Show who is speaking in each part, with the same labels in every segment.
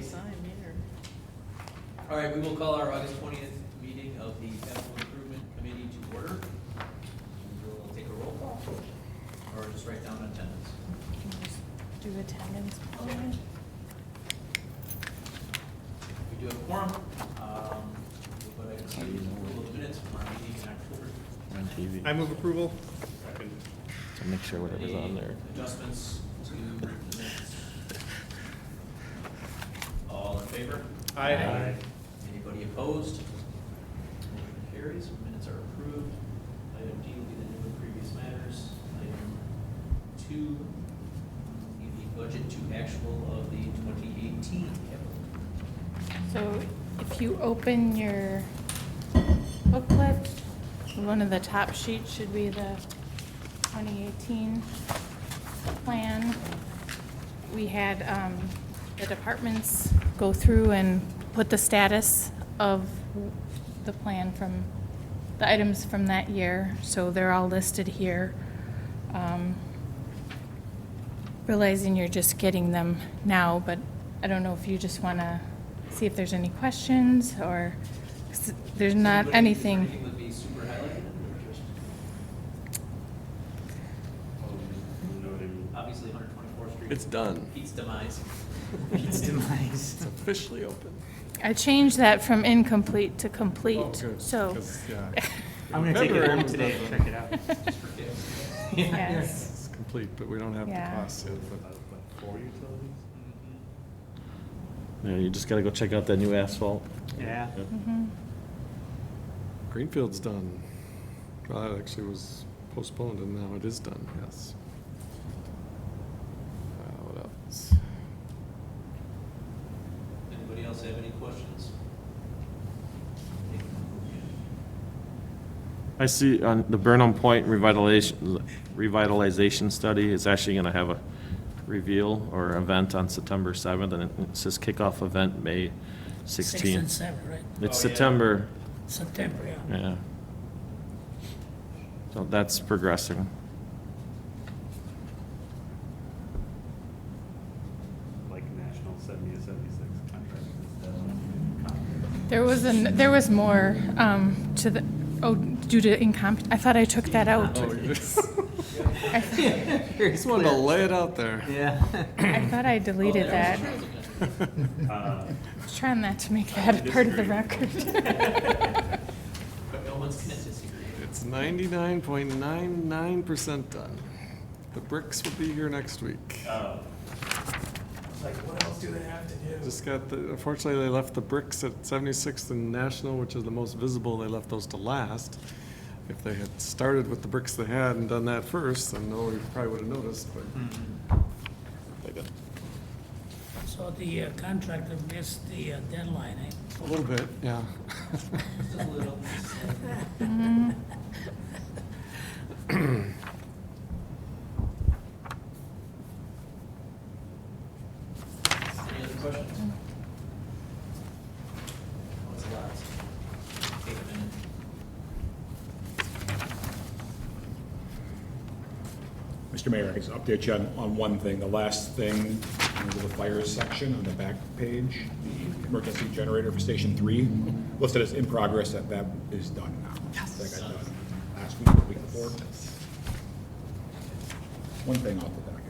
Speaker 1: sign here.
Speaker 2: All right, we will call our August 20th meeting of the Capital Improvement Committee to order. We'll take a roll call, or just write down attendance.
Speaker 3: Can you just do attendance?
Speaker 2: We do have a quorum, but I can see a little minutes from our meeting in October.
Speaker 4: On TV.
Speaker 5: I move approval.
Speaker 4: To make sure whatever's on there.
Speaker 2: Adjustments to the minutes. All in favor?
Speaker 5: Aye.
Speaker 2: Anybody opposed? Motion carries. Minutes are approved. Item D will be the new and previous matters. Item 2, the budget to actual of the 2018 capital.
Speaker 3: So if you open your booklet, one of the top sheets should be the 2018 plan. We had the departments go through and put the status of the plan from the items from that year, so they're all listed here. Realizing you're just getting them now, but I don't know if you just want to see if there's any questions, or 'cause there's not anything.
Speaker 2: Anything would be super highlighted? Obviously, 124th Street.
Speaker 5: It's done.
Speaker 2: Pete's demise.
Speaker 1: Pete's demise.
Speaker 5: It's officially open.
Speaker 3: I changed that from incomplete to complete,
Speaker 5: Oh, good,
Speaker 3: so.
Speaker 5: 'cause, yeah,
Speaker 1: I'm gonna take it
Speaker 5: February
Speaker 1: home
Speaker 5: was
Speaker 1: today and check it out.
Speaker 2: Just for kids.
Speaker 3: Yes.
Speaker 5: It's complete, but we don't have the
Speaker 3: Yeah.
Speaker 5: costs yet. But
Speaker 1: Four utilities?
Speaker 4: Yeah, you just gotta go check out that new asphalt.
Speaker 1: Yeah.
Speaker 4: Yep.
Speaker 3: Mhm.
Speaker 5: Greenfield's done. Well, that actually was postponed, and now it is done, yes. What else?
Speaker 2: Anybody else have any questions?
Speaker 4: I see on the Burnham Point revitalization study is actually gonna have a reveal or event on September 7th, and it says kickoff event May 16th.
Speaker 6: 6th and 7th, right?
Speaker 4: It's
Speaker 2: Oh, yeah.
Speaker 4: September,
Speaker 6: September, yeah.
Speaker 4: yeah. So that's progressing.
Speaker 1: Like national 70 to 76 contract.
Speaker 3: There was more to the, due to I thought I took that out.
Speaker 5: Oh, you
Speaker 3: I th-
Speaker 5: just wanted to lay it out there.
Speaker 1: Yeah.
Speaker 3: I thought I deleted that.
Speaker 1: Uh,
Speaker 3: I was trying not to make that a part of the record.
Speaker 2: But no one's gonna disagree.
Speaker 5: It's 99.99% done. The bricks will be here next week.
Speaker 6: It's like, what else do they have to do?
Speaker 5: Just got the, unfortunately, they left the bricks at 76th and National, which is the most visible. They left those to last. If they had started with the bricks they had and done that first, then no, we probably would have noticed, but they didn't.
Speaker 6: So the contractor missed the deadline, eh?
Speaker 5: A little bit, yeah.
Speaker 2: Just a little.
Speaker 3: Mhm.
Speaker 2: Any other questions? What's the last? Take a minute.
Speaker 7: Mr. Mayor, I can update you on one thing. The last thing, under the fire section on the back page, the emergency generator for Station 3, listed as in progress, that is done now. That got done last week, or the week before. One thing off the docket.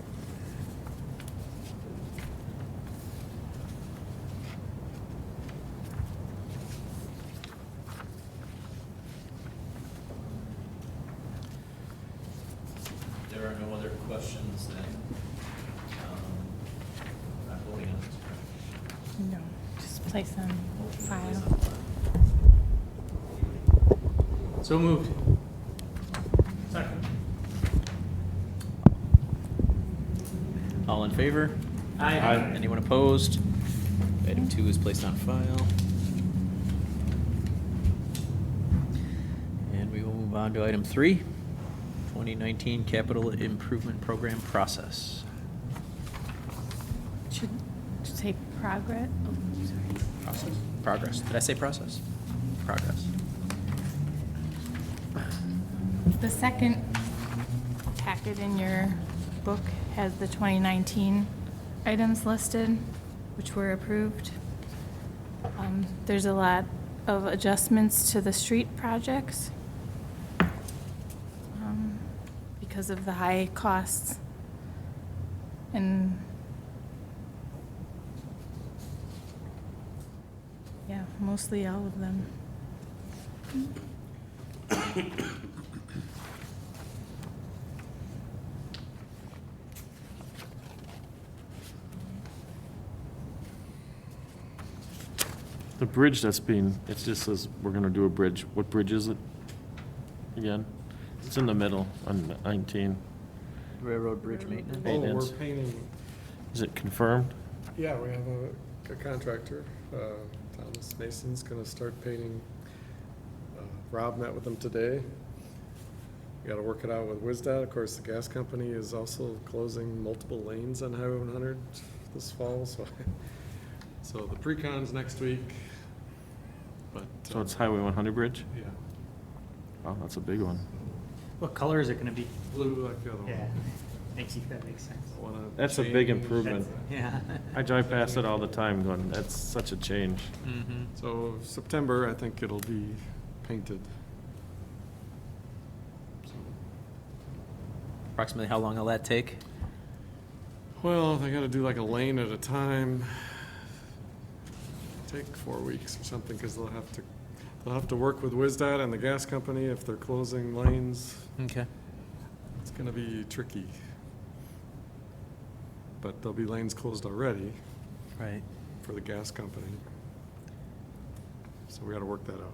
Speaker 2: There are no other questions then. Not voting on this, correct?
Speaker 3: No, just place on file.
Speaker 1: So moved. Second.
Speaker 2: All in favor?
Speaker 1: Aye.
Speaker 2: Anyone opposed? Item 2 is placed on file. And we will move on to item 3, 2019 Capital Improvement Program process.
Speaker 3: Should say progress. Oh, sorry.
Speaker 2: Process? Progress. Did I say process? Progress.
Speaker 3: The second packet in your book has the 2019 items listed. which were approved. There's a lot of adjustments to the street projects because of the high costs. And yeah, mostly all of them.
Speaker 4: The bridge that's being, it just says we're gonna do a bridge. What bridge is it again? It's in the middle on 19.
Speaker 2: Railroad bridge maintenance.
Speaker 5: Oh, we're
Speaker 4: Maintenance.
Speaker 5: painting,
Speaker 4: Is it confirmed?
Speaker 5: yeah, we have a contractor, Thomas Mason's gonna start painting. Rob met with them today. We gotta work it out with WISDOT. Of course, the gas company is also closing multiple lanes on Highway 100 this fall, so, so the pre-con's next week, but.
Speaker 4: So it's Highway 100 bridge?
Speaker 5: Yeah,
Speaker 4: Wow, that's a big one.
Speaker 8: What color is it gonna be?
Speaker 5: blue like the other one.
Speaker 8: Yeah, that makes sense.
Speaker 5: Wanna
Speaker 4: That's a big
Speaker 5: change-
Speaker 4: improvement.
Speaker 8: Yeah.
Speaker 4: I drive past it all the time going, that's such a change.
Speaker 8: Mm-hmm.
Speaker 5: So September, I think it'll be painted.
Speaker 2: Approximately how long will that take?
Speaker 5: Well, they gotta do like a lane at a time. Take 4 weeks or something, because they'll have to work with WISDOT and the gas company if they're closing lanes.
Speaker 2: Okay.
Speaker 5: It's gonna be tricky. But there'll be lanes closed already
Speaker 2: Right.
Speaker 5: for the gas company. So we gotta work that out.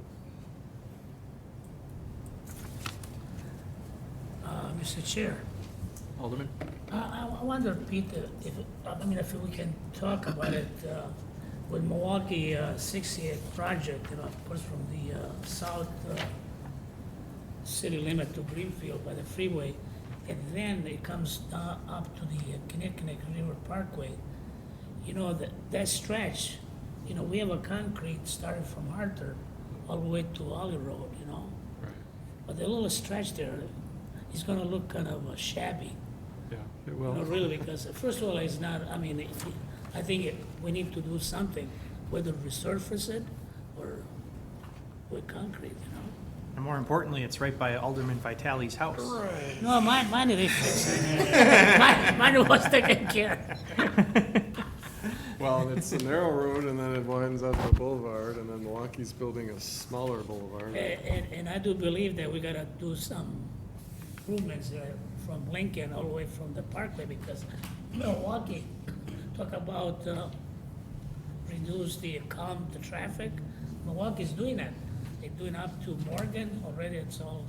Speaker 6: Mr. Chair,
Speaker 2: Alderman?
Speaker 6: I wonder, Peter, if we can talk about it, with Milwaukee 68 project, of course, from the south city limit to Greenfield by the freeway, and then it comes up to the Kinnickinnick River Parkway. That stretch, we have a concrete started from Arthur all the way to Ollie Road,
Speaker 5: Right.
Speaker 6: but the little stretch there is gonna look kind of shabby.
Speaker 5: Yeah, it will.
Speaker 6: Really, because first of all, it's not, I think we need to do something, whether resurface it or with concrete,
Speaker 8: And more importantly, it's right by Alderman Vitale's house.
Speaker 6: No, mine they fixed Mine was taken care.
Speaker 5: Well, it's a narrow road, and then it winds up a boulevard, and then Milwaukee's building a smaller boulevard.
Speaker 6: And I do believe that we gotta do some improvements there from Lincoln all the way from the parkway, because Milwaukee, talk about reduce the traffic. Milwaukee's doing that. They're doing up to Morgan already. It's all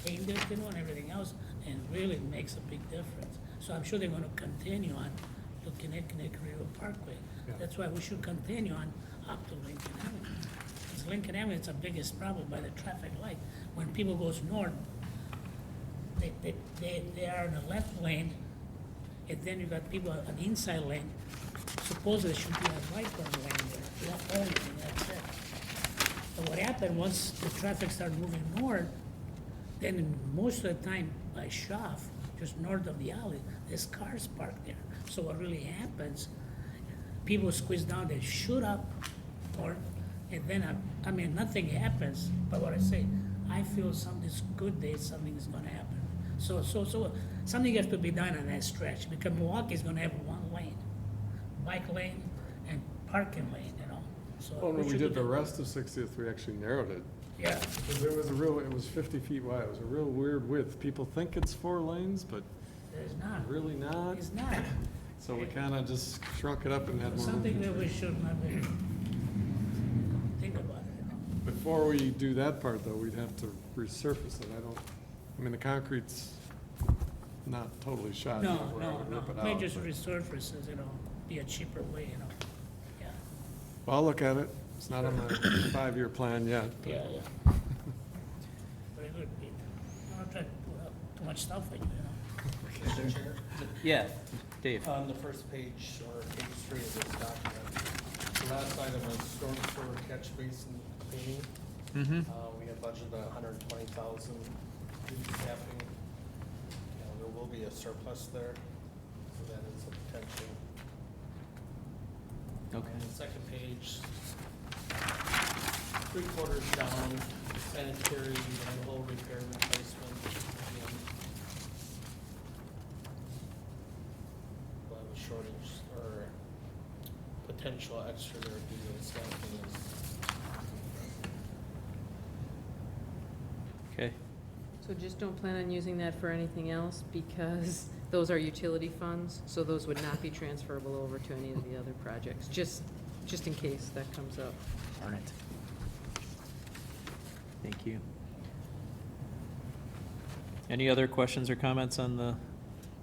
Speaker 6: painted, and everything else, and really makes a big difference. So I'm sure they're gonna continue on to Kinnickinnick River Parkway.
Speaker 5: Yeah.
Speaker 6: That's why we should continue on up to Lincoln Avenue. Because Lincoln Avenue is the biggest problem by the traffic light. When people goes north, they are in the left lane, and then you got people on the inside lane. Supposedly there should be a right turn lane there, not only, and that's it. But what happened, once the traffic started moving north, then most of the time by Schaff, just north of the alley, there's cars parked there. So what really happens, people squeeze down, they shoot up north, and then, nothing happens. But what I say, I feel something's good there, something is gonna happen. So something has to be done on that stretch, because Milwaukee's gonna have one lane, bike lane and parking lane, so.
Speaker 5: Well, when we
Speaker 6: should
Speaker 5: did
Speaker 6: do
Speaker 5: the
Speaker 6: that.
Speaker 5: rest of 60th, we actually narrowed it.
Speaker 6: Yeah,
Speaker 5: Because it was 50 feet wide. It was a real weird width. People think it's 4 lanes, but
Speaker 6: there's not,
Speaker 5: really not.
Speaker 6: it's not.
Speaker 5: So we kind of just shrunk it up and had more.
Speaker 6: Something that we should maybe think about it,
Speaker 5: Before we do that part, though, we'd have to resurface it. The concrete's not totally shot.
Speaker 6: No,
Speaker 5: yet, where I
Speaker 6: no,
Speaker 5: would
Speaker 6: no,
Speaker 5: rip it
Speaker 6: may
Speaker 5: out,
Speaker 6: just
Speaker 5: but-
Speaker 6: resurfaces, be a cheaper way, yeah,
Speaker 5: Well, I'll look at it. It's not on my 5-year plan yet. but-
Speaker 6: yeah. Very good, Pete. I'm not trying to put up too much stuff on you,
Speaker 9: Mr. Chair,
Speaker 2: Yeah, Dave.
Speaker 9: on the first page, or page 3 of this document, the last item is storm sewer catch basin cleaning.
Speaker 2: Mm-hmm.
Speaker 9: We have budgeted $120,000 due to staffing. There will be a surplus there, so that is a potential
Speaker 2: Okay.
Speaker 9: On the second page, 3/4 down, sanitary manhole repair replacement. Again, we'll have a shortage or potential extra there due to staffing is.
Speaker 2: Okay.
Speaker 10: So just don't plan on using that for anything else, because those are utility funds, so those would not be transferable over to any of the other projects, just in case that comes up.
Speaker 2: Darn it. Thank you. Any other questions or comments on the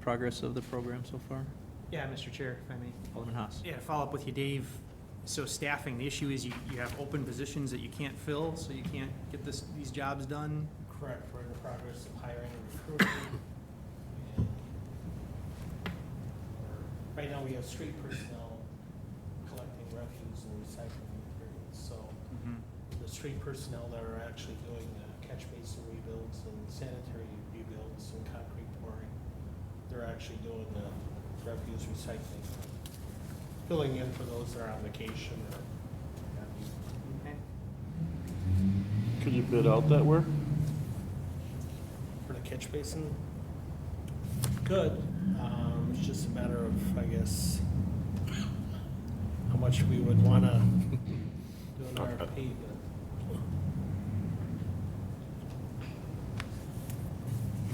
Speaker 2: progress of the program so far?
Speaker 8: Yeah, Mr. Chair, if I may.
Speaker 2: Alderman Haas.
Speaker 8: Yeah, follow up with you, Dave. So staffing, the issue is you have open positions that you can't fill, so you can't get these jobs done.
Speaker 9: Correct, we're in the progress of hiring and recruiting. And right now, we have street personnel collecting refuse and recycling materials, so the street personnel that are actually doing catch basin rebuilds and sanitary rebuilds and concrete pouring, they're actually doing the refuse recycling, filling in for those that are on vacation or.
Speaker 8: Okay.
Speaker 4: Could you bid out that work?
Speaker 9: For the catch basin? Good. It's just a matter of, I guess, how much we would want to do an RFP,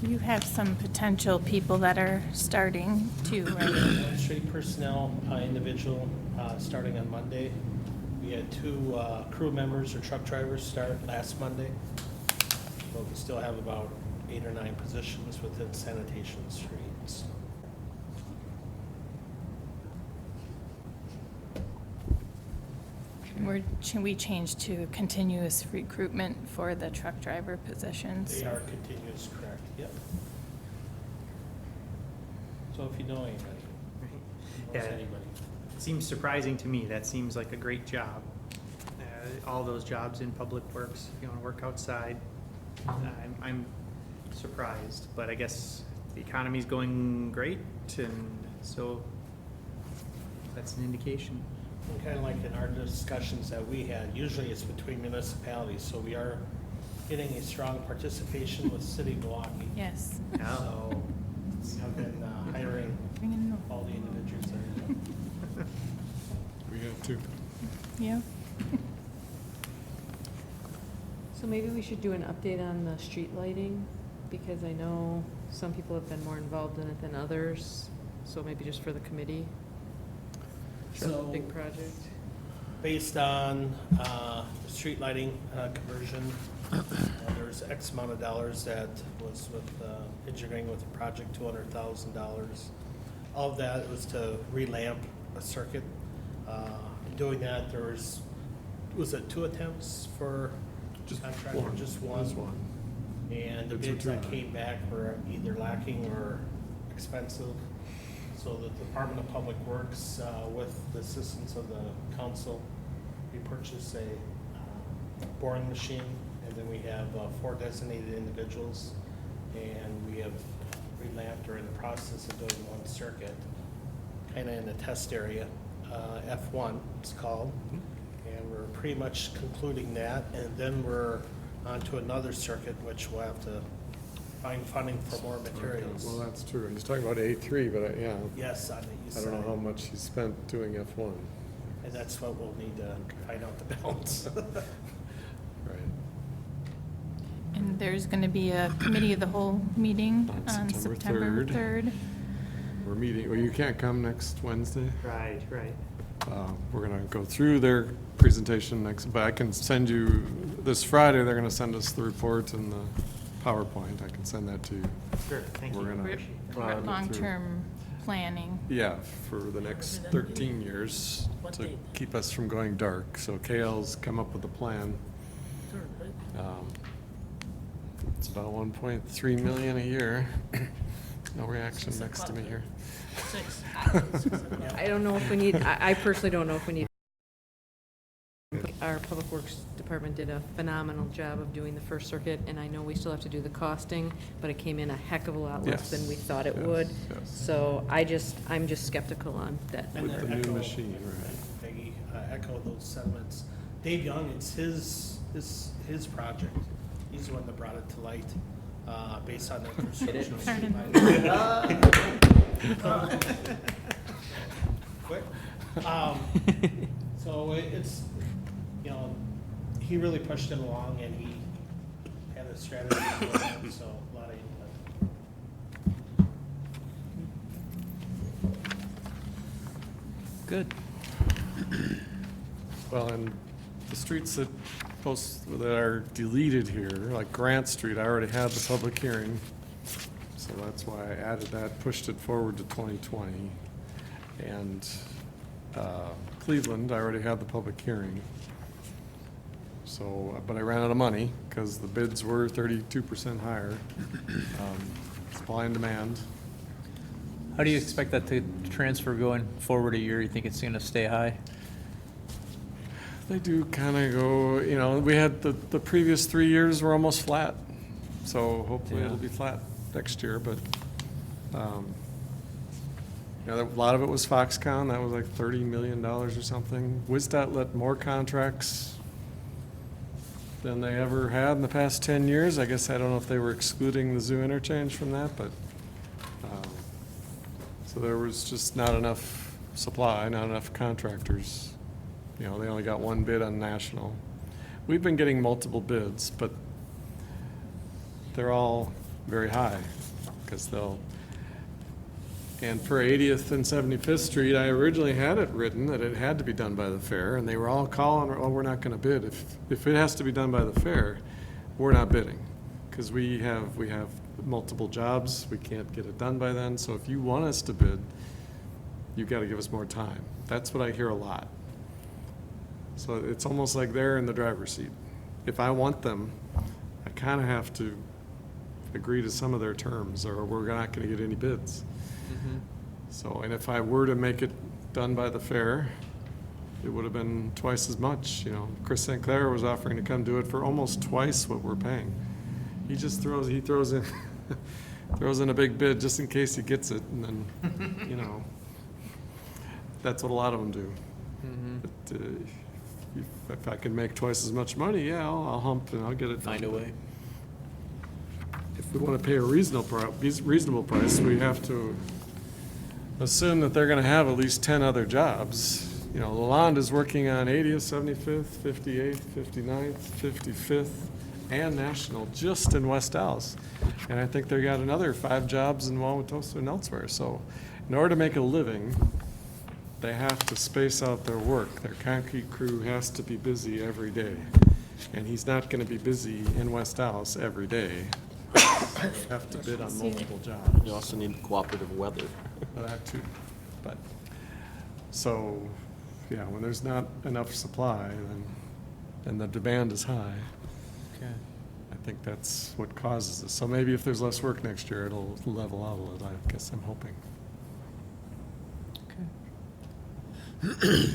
Speaker 3: You have some potential people that are starting too, right?
Speaker 9: but street personnel, individual, starting on Monday. We had 2 crew members or truck drivers start last Monday. But we still have about 8 or 9 positions within sanitation streets.
Speaker 3: We changed to continuous recruitment for the truck driver positions.
Speaker 9: They are continuous, correct, yep. So if you know anybody, knows
Speaker 8: Yeah.
Speaker 9: anybody.
Speaker 8: It seems surprising to me. That seems like a great job. All those jobs in public works, if you want to work outside. I'm surprised, but I guess the economy's going great, and so that's an indication.
Speaker 9: And kind of like in our discussions that we had, usually it's between municipalities, so we are getting a strong participation with City of Milwaukee.
Speaker 3: Yes.
Speaker 9: So I've been hiring
Speaker 3: Bring in more.
Speaker 9: all the individuals that are.
Speaker 5: We got 2.
Speaker 3: Yeah.
Speaker 10: So maybe we should do an update on the street lighting, because I know some people have been more involved in it than others, so maybe just for the committee.
Speaker 9: So
Speaker 10: Big project.
Speaker 9: based on the street lighting conversion, there's X amount of dollars that was with engineering with the project, $200,000. All of that was to relamp a circuit. Doing that, there was it 2 attempts for contractor? Just one?
Speaker 5: Just one.
Speaker 9: And the
Speaker 5: It's
Speaker 9: bids that
Speaker 5: returned.
Speaker 9: came back were either lacking or expensive. So the Department of Public Works, with the assistance of the council, we purchased a boring machine, and then we have 4 designated individuals, and we have relamped or in the process of doing 1 circuit, kind of in the test area, F1 it's called, and we're pretty much concluding that, and then we're on to another circuit, which we'll have to find funding for more materials.
Speaker 5: Well, that's true. He's talking about A3, but yeah,
Speaker 9: Yes, on the east
Speaker 5: I
Speaker 9: side.
Speaker 5: don't know how much he spent doing F1.
Speaker 9: And that's what we'll need to find out the balance.
Speaker 5: Right.
Speaker 3: And there's going to be a committee of the whole meeting
Speaker 5: On
Speaker 3: on
Speaker 5: September
Speaker 3: September 3rd.
Speaker 5: We're meeting, well, you can't come next Wednesday.
Speaker 8: Right.
Speaker 5: We're gonna go through their presentation next, but I can send you, this Friday, they're gonna send us the report and the PowerPoint. I can send that to you.
Speaker 8: Sure, thank you.
Speaker 5: We're gonna
Speaker 8: Appreciate that.
Speaker 5: run it through.
Speaker 3: Long-term planning.
Speaker 5: Yeah, for the next 13 years,
Speaker 6: What
Speaker 5: to
Speaker 6: date?
Speaker 5: keep us from going dark. So KL's come up with a plan. It's about 1.3 million a year. No reaction next to me here.
Speaker 6: 6.
Speaker 10: I don't know if we need, I personally don't know if we need. Our Public Works Department did a phenomenal job of doing the first circuit, and I know we still have to do the costing, but it came in a heck of a lot less than we thought it
Speaker 5: Yes,
Speaker 10: would.
Speaker 5: yes.
Speaker 10: So I'm just skeptical on that
Speaker 9: And
Speaker 5: With
Speaker 10: number.
Speaker 5: the new
Speaker 9: Echo,
Speaker 5: machine, right.
Speaker 9: Peggy, echo those sentiments. Dave Young, it's his project. He's the one that brought it to light, based on the construction. Quick. So it's, you know, he really pushed it along, and he had a strategy for it, so a lot of input.
Speaker 8: Good.
Speaker 5: Well, and the streets that are deleted here, like Grant Street, I already had the public hearing. So that's why I added that, pushed it forward to 2020. And Cleveland, I already had the public hearing. So, but I ran out of money because the bids were 32% higher. Supply and demand.
Speaker 8: How do you expect that to transfer going forward a year? You think it's gonna stay high?
Speaker 5: They do kind of go, you know, we had the previous 3 years were almost flat. So hopefully it'll be flat next year, but, you know, a lot of it was Foxconn. That was like $30 million or something. WisDOT let more contracts than they ever had in the past 10 years. I guess I don't know if they were excluding the zoo interchange from that, but, so there was just not enough supply, not enough contractors. You know, they only got one bid on national. We've been getting multiple bids, but they're all very high because they'll, and for 80th and 75th Street, I originally had it written that it had to be done by the fair, and they were all calling, oh, we're not gonna bid. If it has to be done by the fair, we're not bidding. Because we have multiple jobs, we can't get it done by then, so if you want us to bid, you've gotta give us more time. That's what I hear a lot. So it's almost like they're in the driver's seat. If I want them, I kinda have to agree to some of their terms, or we're not gonna get any bids. So, and if I were to make it done by the fair, it would have been twice as much, you know. Chris St. Clair was offering to come do it for almost twice what we're paying. He just throws in, throws in a big bid just in case he gets it, and then, you know, that's what a lot of them do. But, if I can make twice as much money, yeah, I'll hump and I'll get it.
Speaker 8: Find a way.
Speaker 5: If we want to pay a reasonable price, we have to assume that they're going to have at least 10 other jobs. You know, Lalonde is working on 80th, 75th, 58th, 59th, 55th, and National just in West Allis. And I think they got another 5 jobs in Wauwatosa and elsewhere. So in order to make a living, they have to space out their work. Their concrete crew has to be busy every day. And he's not going to be busy in West Allis every day. They have to bid on multiple jobs.
Speaker 4: You also need cooperative weather.
Speaker 5: Well, that too. But, so, yeah, when there's not enough supply, then, and the demand is high,
Speaker 8: Okay.
Speaker 5: I think that's what causes this. So maybe if there's less work next year, it'll level out a little, I guess I'm hoping.
Speaker 8: Okay.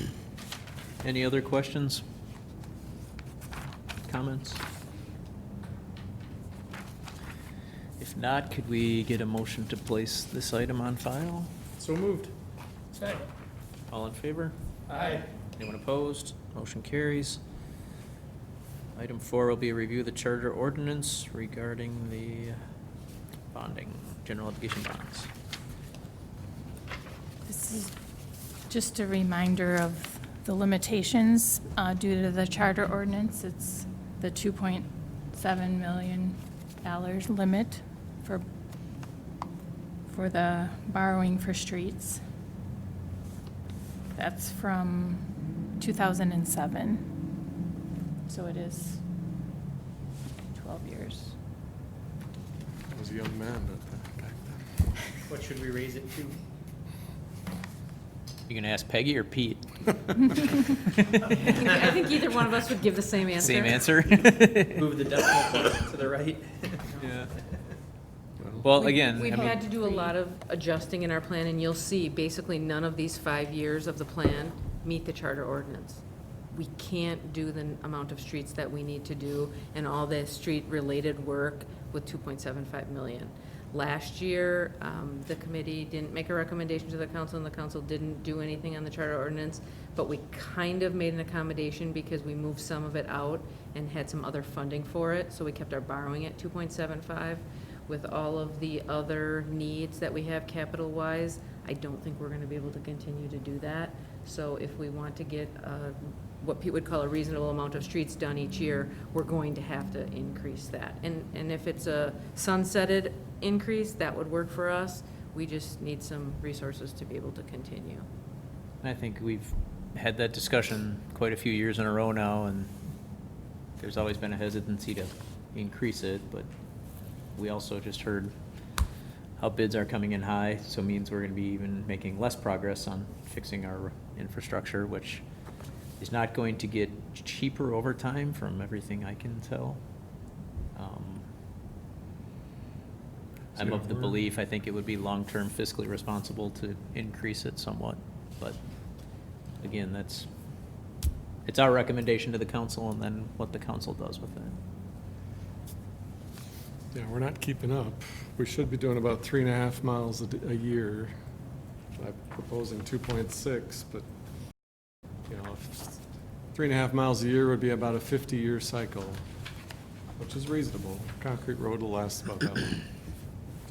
Speaker 8: Any other questions? Comments? If not, could we get a motion to place this item on file?
Speaker 9: So moved. Second.
Speaker 8: All in favor?
Speaker 9: Aye.
Speaker 8: Anyone opposed? Motion carries. Item 4 will be a review of the charter ordinance regarding the bonding, general obligation bonds.
Speaker 3: This is just a reminder of the limitations due to the charter ordinance. It's the $2.7 million limit for the borrowing for streets. That's from 2007. So it is 12 years.
Speaker 5: I was a young man back then.
Speaker 8: What should we raise it to? You gonna ask Peggy or Pete?
Speaker 10: I think either one of us would give the same answer.
Speaker 8: Same answer? Move the decimal point to the right. Yeah. Well, again,
Speaker 10: We've
Speaker 8: I mean,
Speaker 10: had to do a lot of adjusting in our plan, and you'll see, basically, none of these 5 years of the plan meet the charter ordinance. We can't do the amount of streets that we need to do and all the street-related work with 2.75 million. Last year, the committee didn't make a recommendation to the council, and the council didn't do anything on the charter ordinance, but we kind of made an accommodation because we moved some of it out and had some other funding for it, so we kept our borrowing at 2.75. With all of the other needs that we have capital-wise, I don't think we're gonna be able to continue to do that. So if we want to get what Pete would call a reasonable amount of streets done each year, we're going to have to increase that. And if it's a sunsetted increase, that would work for us. We just need some resources to be able to continue.
Speaker 2: I think we've had that discussion quite a few years in a row now, and there's always been a hesitancy to increase it, but we also just heard how bids are coming in high, so it means we're gonna be even making less progress on fixing our infrastructure, which is not going to get cheaper over time from everything I can tell. I'm of the belief, I think it would be long-term fiscally responsible to increase it somewhat, but again, it's our recommendation to the council and then what the council does with it.
Speaker 5: Yeah, we're not keeping up. We should be doing about 3.5 miles a year. I'm proposing 2.6, but, you know, 3.5 miles a year would be about a 50-year cycle, which is reasonable. Concrete road will last about that long.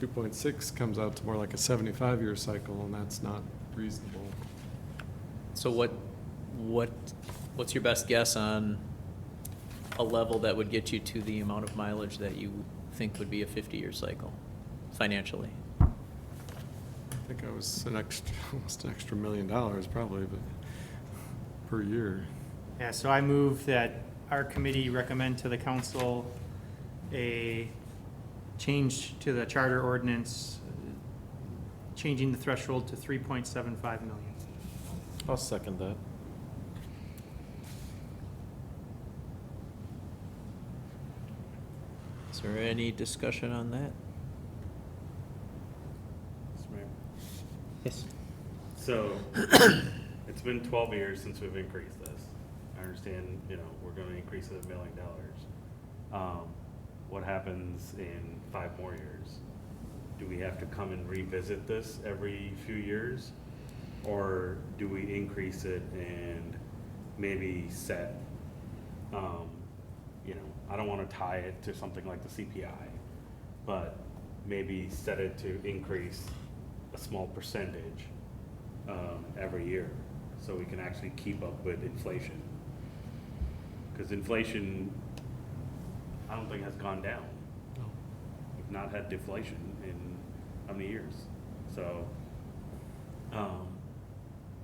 Speaker 5: 2.6 comes out to more like a 75-year cycle, and that's not reasonable.
Speaker 2: So what's your best guess on a level that would get you to the amount of mileage that you think would be a 50-year cycle financially?
Speaker 5: I think I was almost an extra $1 million probably, but per year.
Speaker 8: Yeah, so I move that our committee recommend to the council a change to the charter ordinance, changing the threshold to 3.75 million.
Speaker 4: I'll second that.
Speaker 2: Is there any discussion on that?
Speaker 1: Mr. Mayor.
Speaker 2: Yes.
Speaker 1: So, it's been 12 years since we've increased this. I understand, you know, we're gonna increase it $1 million. What happens in 5 more years? Do we have to come and revisit this every few years? Or do we increase it and maybe set, you know, I don't wanna tie it to something like the CPI, but maybe set it to increase a small percentage every year, so we can actually keep up with inflation. Because inflation, I don't think has gone down.
Speaker 5: No.
Speaker 1: We've not had deflation in how many years? So,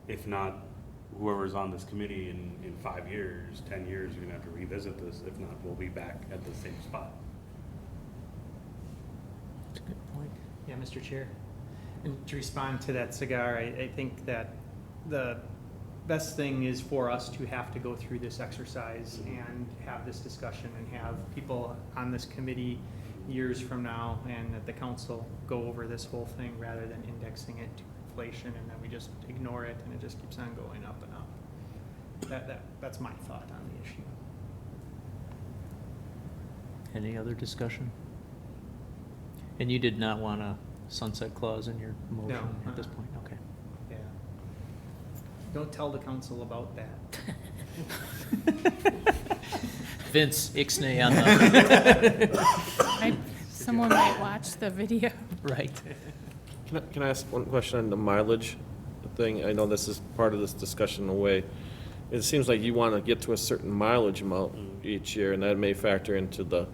Speaker 1: if not, whoever's on this committee in 5 years, 10 years, you're gonna have to revisit this. If not, we'll be back at the same spot.
Speaker 2: That's a good point.
Speaker 8: Yeah, Mr. Chair. And to respond to that, Cigar, I think that the best thing is for us to have to go through this exercise and have this discussion and have people on this committee years from now and that the council go over this whole thing rather than indexing it to inflation and then we just ignore it and it just keeps on going up and up. That's my thought on the issue.
Speaker 2: Any other discussion? And you did not want a sunset clause in your motion
Speaker 8: No,
Speaker 2: at this point? Okay.
Speaker 8: Yeah. Don't tell the council about that.
Speaker 2: Vince Ixnay on the,
Speaker 3: Someone might watch the video.
Speaker 2: right.
Speaker 4: Can I ask one question on the mileage thing? I know this is part of this discussion in a way. It seems like you want to get to a certain mileage amount each year, and that may factor into the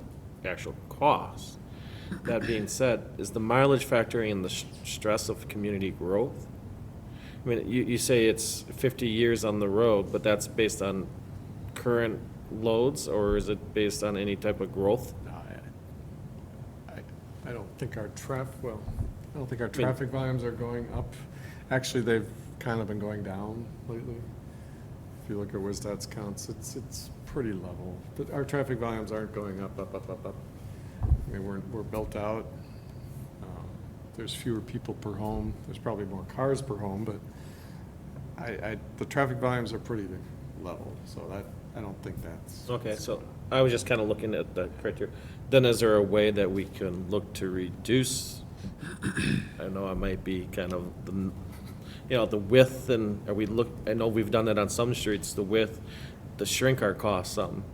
Speaker 4: actual cost. That being said, is the mileage factoring in the stress of community growth? I mean, you say it's 50 years on the road, but that's based on current loads, or is it based on any type of growth?
Speaker 5: No, I don't think our traffic volumes are going up. Actually, they've kind of been going down lately. If you look at WSDOT's counts, it's pretty level. But our traffic volumes aren't going up. I mean, we're built out. There's fewer people per home. There's probably more cars per home, but the traffic volumes are pretty level, so I don't think that's.
Speaker 4: Okay, so I was just kind of looking at the criteria. Then is there a way that we can look to reduce I know I might be kind of, the width and, I know we've done that on some streets, the width, to shrink our costs some.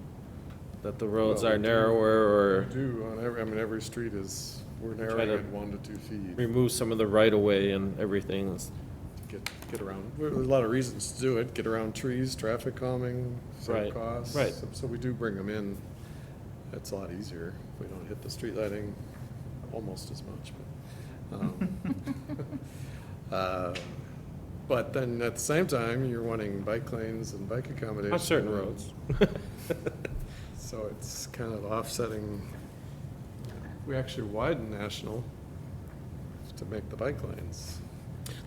Speaker 4: That the roads
Speaker 5: Well,
Speaker 4: are
Speaker 5: we do-
Speaker 4: narrower,
Speaker 5: We do, on every street is, we're
Speaker 4: Try
Speaker 5: narrowing
Speaker 4: to-
Speaker 5: it 1 to 2 feet.
Speaker 4: remove some of the right of way and everything.
Speaker 5: Get around, there's a lot of reasons to do it, get around trees, traffic calming,
Speaker 4: Right,
Speaker 5: save costs.
Speaker 4: right.
Speaker 5: So we do bring them in. That's a lot easier. We don't hit the street lighting almost as much, but. But then at the same time, you're wanting bike lanes and bike accommodation.
Speaker 4: On certain roads.
Speaker 5: So it's kind of offsetting. We actually widen National to make the bike lanes.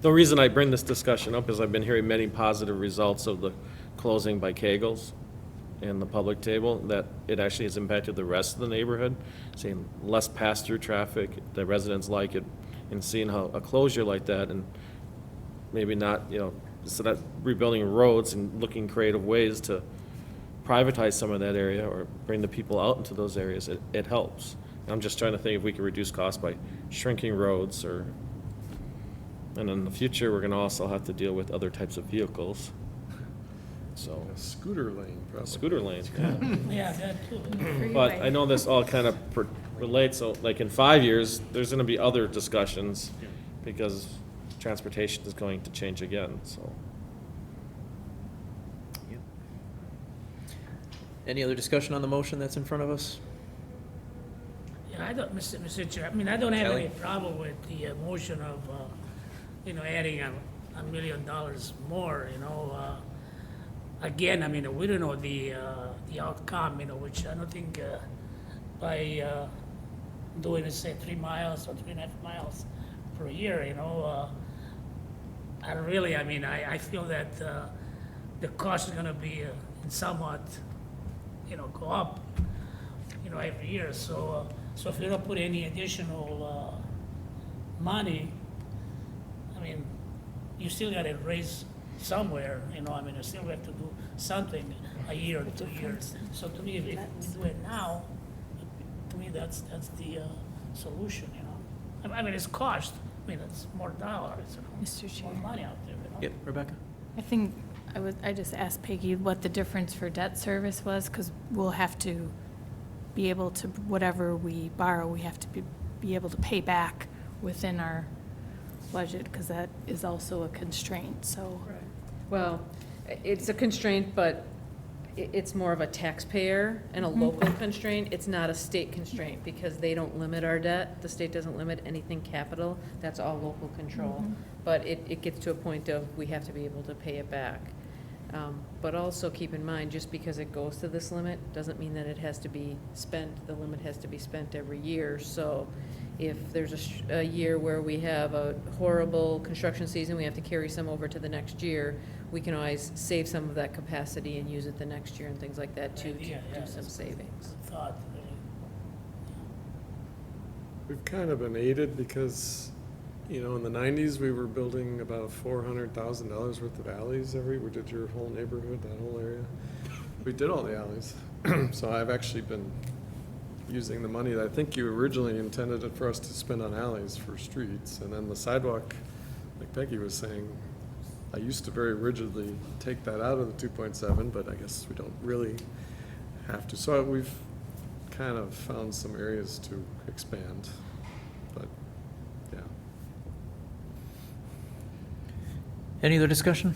Speaker 4: The reason I bring this discussion up is I've been hearing many positive results of the closing by Kegels and the public table, that it actually has impacted the rest of the neighborhood, seeing less pass-through traffic, the residents like it, and seeing how a closure like that, and maybe not, instead of rebuilding roads and looking creative ways to privatize some of that area or bring the people out into those areas, it helps. I'm just trying to think if we can reduce costs by shrinking roads and in the future, we're gonna also have to deal with other types of vehicles. So,
Speaker 5: A scooter lane, probably.
Speaker 4: scooter lanes, yeah.
Speaker 6: Yeah, that too.
Speaker 4: But I know this all kind of relates, so like in 5 years, there's gonna be other discussions because transportation is going to change again, so.
Speaker 2: Yep. Any other discussion on the motion that's in front of us?
Speaker 6: Yeah, I don't, Mr. Chair, I mean, I don't have
Speaker 2: Kelly?
Speaker 6: any problem with the motion of, adding $1 million more, Again, I mean, we don't know the outcome, which I don't think by doing, say, 3 miles or 3.5 miles per year, I really, I feel that the cost is gonna be somewhat, go up, every year. So if you don't put any additional money, you still gotta raise somewhere, you still have to do something a year or 2 years. So to me, if we do it now, to me, that's the solution, it's cost, it's more dollars,
Speaker 3: Mr.
Speaker 6: more
Speaker 3: Chair.
Speaker 6: money out there,
Speaker 2: Yep, Rebecca?
Speaker 3: I think I just asked Peggy what the difference for debt service was, because we'll have to be able to, whatever we borrow, we have to be able to pay back within our budget, because that is also a constraint, so.
Speaker 10: Well, it's a constraint, but it's more of a taxpayer and a local constraint. It's not a state constraint, because they don't limit our debt. The state doesn't limit anything capital. That's all local control. But it gets to a point of, we have to be able to pay it back. But also keep in mind, just because it goes to this limit, doesn't mean that it has to be spent, the limit has to be spent every year. So if there's a year where we have a horrible construction season, we have to carry some over to the next year, we can always save some of that capacity and use it the next year and things like that to
Speaker 6: Yeah,
Speaker 10: do
Speaker 6: that's
Speaker 10: some savings.
Speaker 6: thought, really.
Speaker 5: We've kind of been aided because, in the 90s, we were building about $400,000 worth of alleys we did your whole neighborhood, that whole area. We did all the alleys. So I've actually been using the money that I think you originally intended it for us to spend on alleys for streets. And then the sidewalk, like Peggy was saying, I used to very rigidly take that out of the 2.7, but I guess we don't really have to. So we've kind of found some areas to expand, but yeah.
Speaker 2: Any other discussion?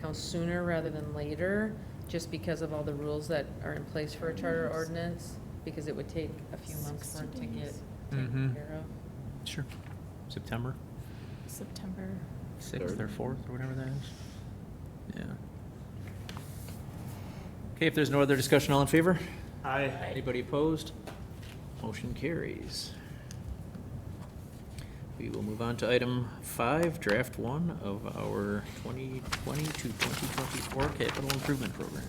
Speaker 10: Count sooner rather than later, just because of all the rules that are in place for a charter ordinance, because it would take a few months for it to get taken care of.
Speaker 2: Sure. September
Speaker 3: September.
Speaker 2: 6th or 4th, or whatever that is. Yeah. Okay, if there's no other discussion, all in favor?
Speaker 8: Aye.
Speaker 2: Anybody opposed? Motion carries. We will move on to item 5, draft 1 of our 2020 to 2024 capital improvement program.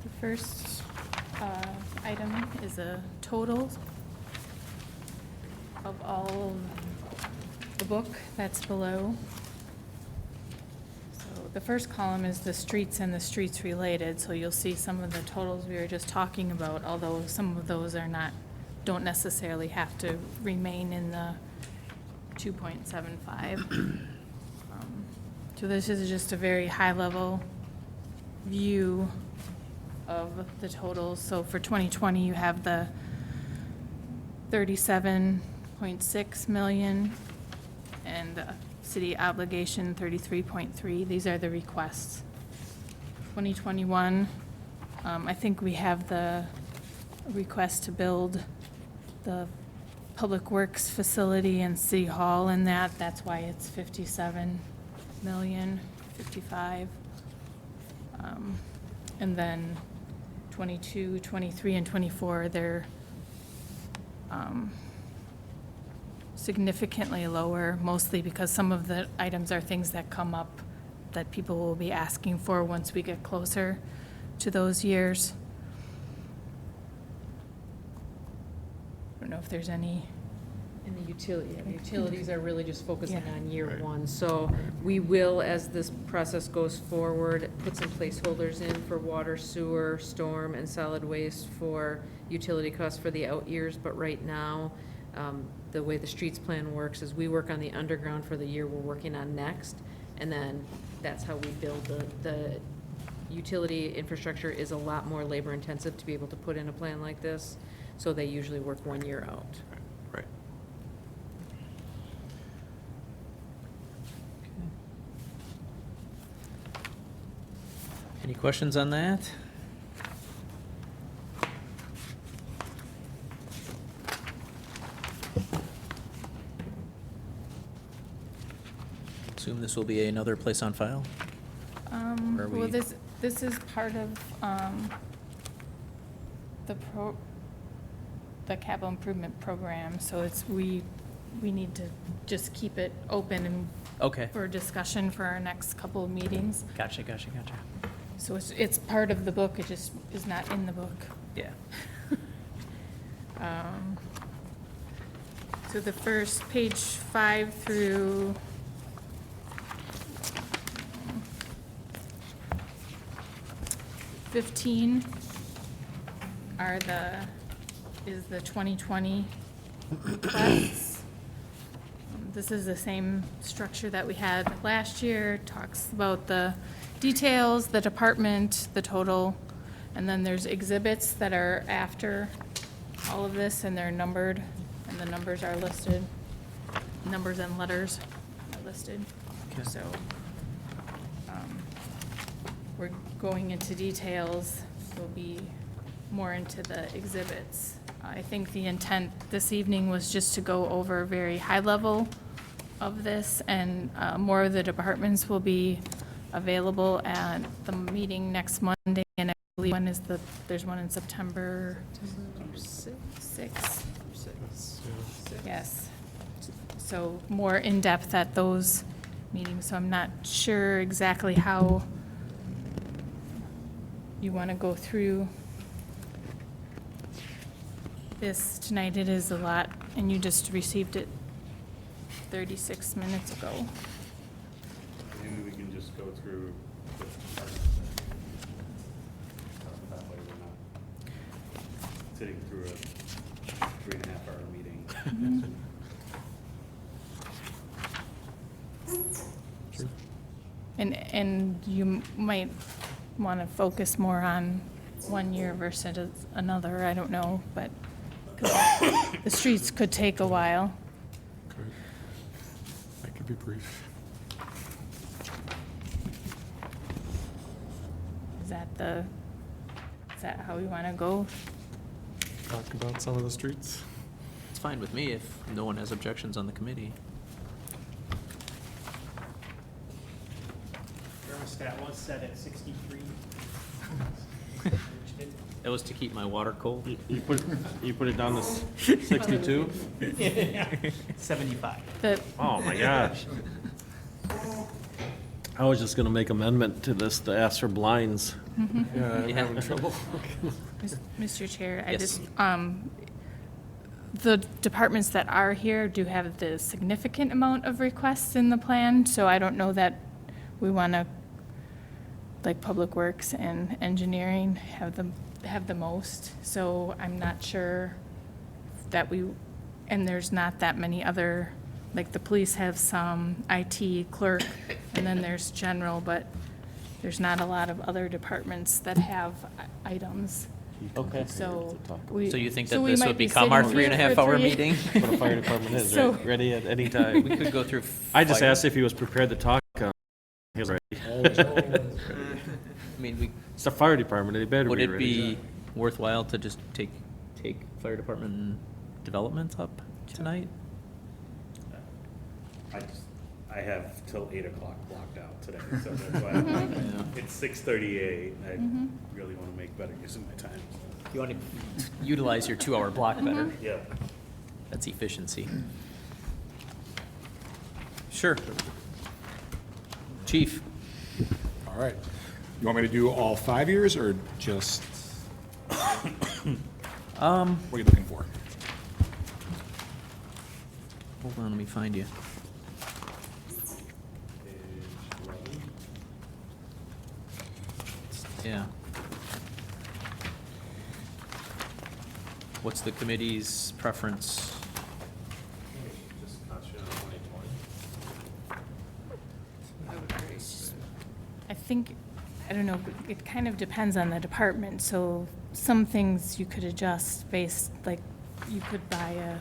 Speaker 3: The first item is a total of all of the book that's below. So the first column is the streets and the streets related, so you'll see some of the totals we were just talking about, although some of those are not, don't necessarily have to remain in the 2.75. So this is just a very high-level view of the totals. So for 2020, you have the 37.6 million and the city obligation 33.3. These are the requests. 2021, I think we have the request to build the Public Works facility and City Hall in that. That's why it's 57 million, 55. And then 22, 23, and 24, they're significantly lower, mostly because some of the items are things that come up that people will be asking for once we get closer to those years. I don't know if there's any.
Speaker 10: And the utilities are really just focusing
Speaker 3: Yeah.
Speaker 10: on year one. So we will, as this process goes forward, put some placeholders in for water, sewer, storm, and solid waste for utility costs for the out years. But right now, the way the streets plan works is we work on the underground for the year we're working on next. And then that's how we build the utility infrastructure is a lot more labor intensive to be able to put in a plan like this. So they usually work 1 year out.
Speaker 4: Right.
Speaker 2: Any questions on that? Assume this will be another place on file? Or
Speaker 3: Well,
Speaker 2: we-
Speaker 3: this is part of, the capital improvement program, so we need to just keep it open and
Speaker 2: Okay,
Speaker 3: for discussion for our next couple of meetings.
Speaker 2: gotcha.
Speaker 3: So it's part of the book, it just is not in the book.
Speaker 2: Yeah.
Speaker 3: So the first page 5 through 15 are is the 2020 requests. This is the same structure that we had last year, talks about the details, the department, the total, and then there's exhibits that are after all of this, and they're numbered, and the numbers are listed. Numbers and letters are listed.
Speaker 2: Okay.
Speaker 3: So, we're going into details, we'll be more into the exhibits. I think the intent this evening was just to go over a very high level of this, and more of the departments will be available at the meeting next Monday, and I believe there's one in September 6th. Yes. So more in-depth at those meetings, so I'm not sure exactly how you want to go through this tonight. It is a lot, and you just received it 36 minutes ago.
Speaker 1: Maybe we can just go through the departments. That way we're not sitting through a 3.5-hour meeting.
Speaker 3: And you might want to focus more on 1 year versus another, I don't know, but 'cause the streets could take a while.
Speaker 5: Good. I could be brief.
Speaker 3: Is that how we want to go?
Speaker 5: Talk about some of the streets.
Speaker 2: It's fine with me if no one has objections on the committee.
Speaker 9: Thermostat was set at 63.
Speaker 2: That was to keep my water cold.
Speaker 4: You put it down to 62?
Speaker 9: 75.
Speaker 4: Oh, my gosh. I was just gonna make amendment to this to ask for blinds.
Speaker 5: Yeah, I'm
Speaker 2: Yeah.
Speaker 5: having trouble.
Speaker 3: Mr. Chair, I
Speaker 2: Yes.
Speaker 3: just, the departments that are here do have the significant amount of requests in the plan, so I don't know that we want to like Public Works and Engineering have the most. So I'm not sure that and there's not that many other, like the police have some IT clerk, and then there's general, but there's not a lot of other departments that have items.
Speaker 4: Okay.
Speaker 3: So
Speaker 2: So you think
Speaker 3: so
Speaker 2: that
Speaker 3: we
Speaker 2: this
Speaker 3: might
Speaker 2: would
Speaker 3: be
Speaker 2: become our
Speaker 3: sitting here for
Speaker 2: 3.5-hour
Speaker 3: 3
Speaker 2: meeting?
Speaker 4: What a fire department is,
Speaker 3: So-
Speaker 4: right? Ready at any time.
Speaker 2: We could go through.
Speaker 4: I just
Speaker 2: fire.
Speaker 4: asked if he was prepared to talk. He was ready.
Speaker 2: I mean,
Speaker 4: It's the fire department, they better
Speaker 2: would
Speaker 4: be
Speaker 2: it
Speaker 4: ready.
Speaker 2: be worthwhile to just take fire department development up tonight?
Speaker 1: I have till 8 o'clock blocked out today, so that's why it's 6:38. I really want to make better use of my time.
Speaker 2: You want to utilize your 2-hour block better.
Speaker 1: Yeah.
Speaker 2: That's efficiency. Sure. Chief,
Speaker 7: All right. You want me to do all 5 years or just, what are you looking for?
Speaker 2: hold on, let me find you. Yeah. What's the committee's preference?
Speaker 3: I think, I don't know, it kind of depends on the department, so some things you could adjust based, like, you could buy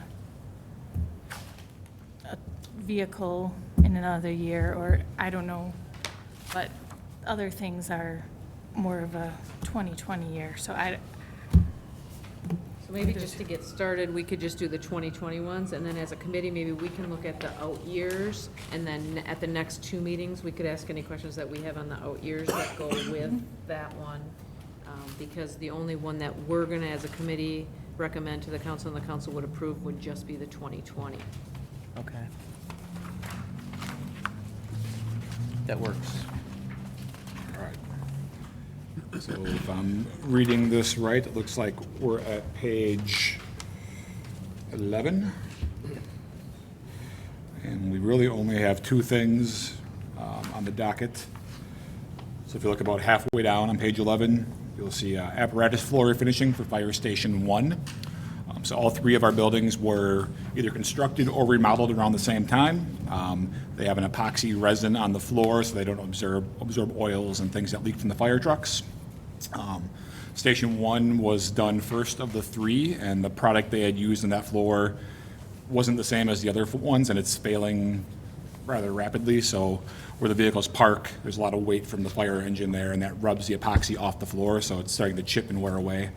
Speaker 3: a vehicle in another year, or, I don't know, but other things are more of a 2020 year, so
Speaker 10: So maybe just to get started, we could just do the 2020 ones, and then as a committee, maybe we can look at the out years, and then at the next 2 meetings, we could ask any questions that we have on the out years that go with that one. Because the only one that we're gonna, as a committee, recommend to the council and the council would approve would just be the 2020.
Speaker 2: Okay. That works.
Speaker 7: All right. So if I'm reading this right, it looks like we're at page 11. And we really only have 2 things on the docket. So if you look about halfway down on page 11, you'll see apparatus floor refinishing for Fire Station 1. So all 3 of our buildings were either constructed or remodeled around the same time. They have an epoxy resin on the floor so they don't absorb oils and things that leak from the fire trucks. Station 1 was done first of the 3, and the product they had used on that floor wasn't the same as the other ones, and it's failing rather rapidly. So where the vehicles park, there's a lot of weight from the fire engine there, and that rubs the epoxy off the floor, so it's starting to chip and wear away.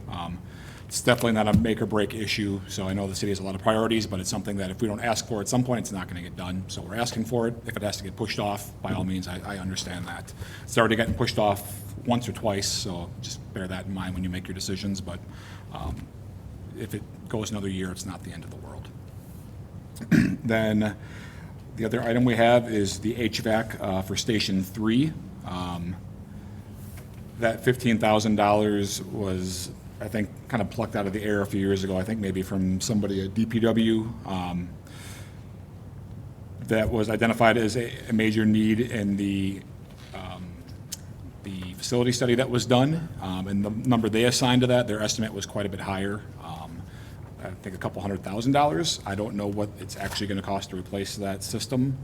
Speaker 7: It's definitely not a make or break issue, so I know the city has a lot of priorities, but it's something that if we don't ask for at some point, it's not gonna get done. So we're asking for it. If it has to get pushed off, by all means, I understand that. It's already gotten pushed off once or twice, so just bear that in mind when you make your decisions, but if it goes another year, it's not the end of the world. Then the other item we have is the HVAC for Station 3. That $15,000 was, I think, kind of plucked out of the air a few years ago, I think maybe from somebody at DPW. That was identified as a major need in the facility study that was done. And the number they assigned to that, their estimate was quite a bit higher. I think a couple $100,000. I don't know what it's actually going to cost to replace that system.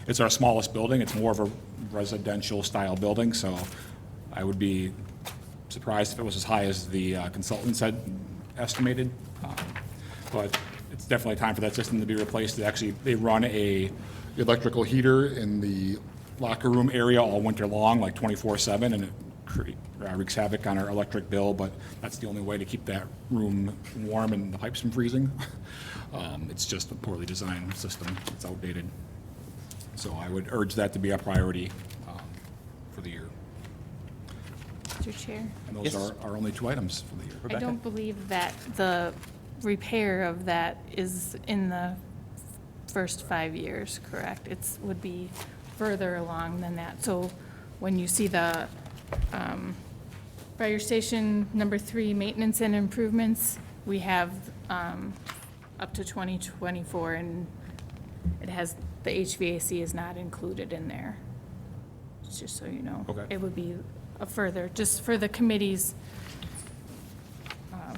Speaker 7: It's our smallest building. It's more of a residential style building, so I would be surprised if it was as high as the consultants had estimated. But it's definitely time for that system to be replaced. They run a electrical heater in the locker room area all winter long, like 24/7, and it wreaks havoc on our electric bill, but that's the only way to keep that room warm and the pipes from freezing. It's just a poorly designed system. It's outdated. So I would urge that to be a priority for the year.
Speaker 3: Mr. Chair,
Speaker 7: And those
Speaker 2: Yes.
Speaker 7: are our only 2 items for the year.
Speaker 3: I
Speaker 2: Rebecca?
Speaker 3: don't believe that the repair of that is in the first 5 years, correct? Would be further along than that. So when you see the fire station number 3, maintenance and improvements, we have up to 2024, and it has, the HVAC is not included in there. Just so you know.
Speaker 7: Okay.
Speaker 3: It would be further, just for the committee's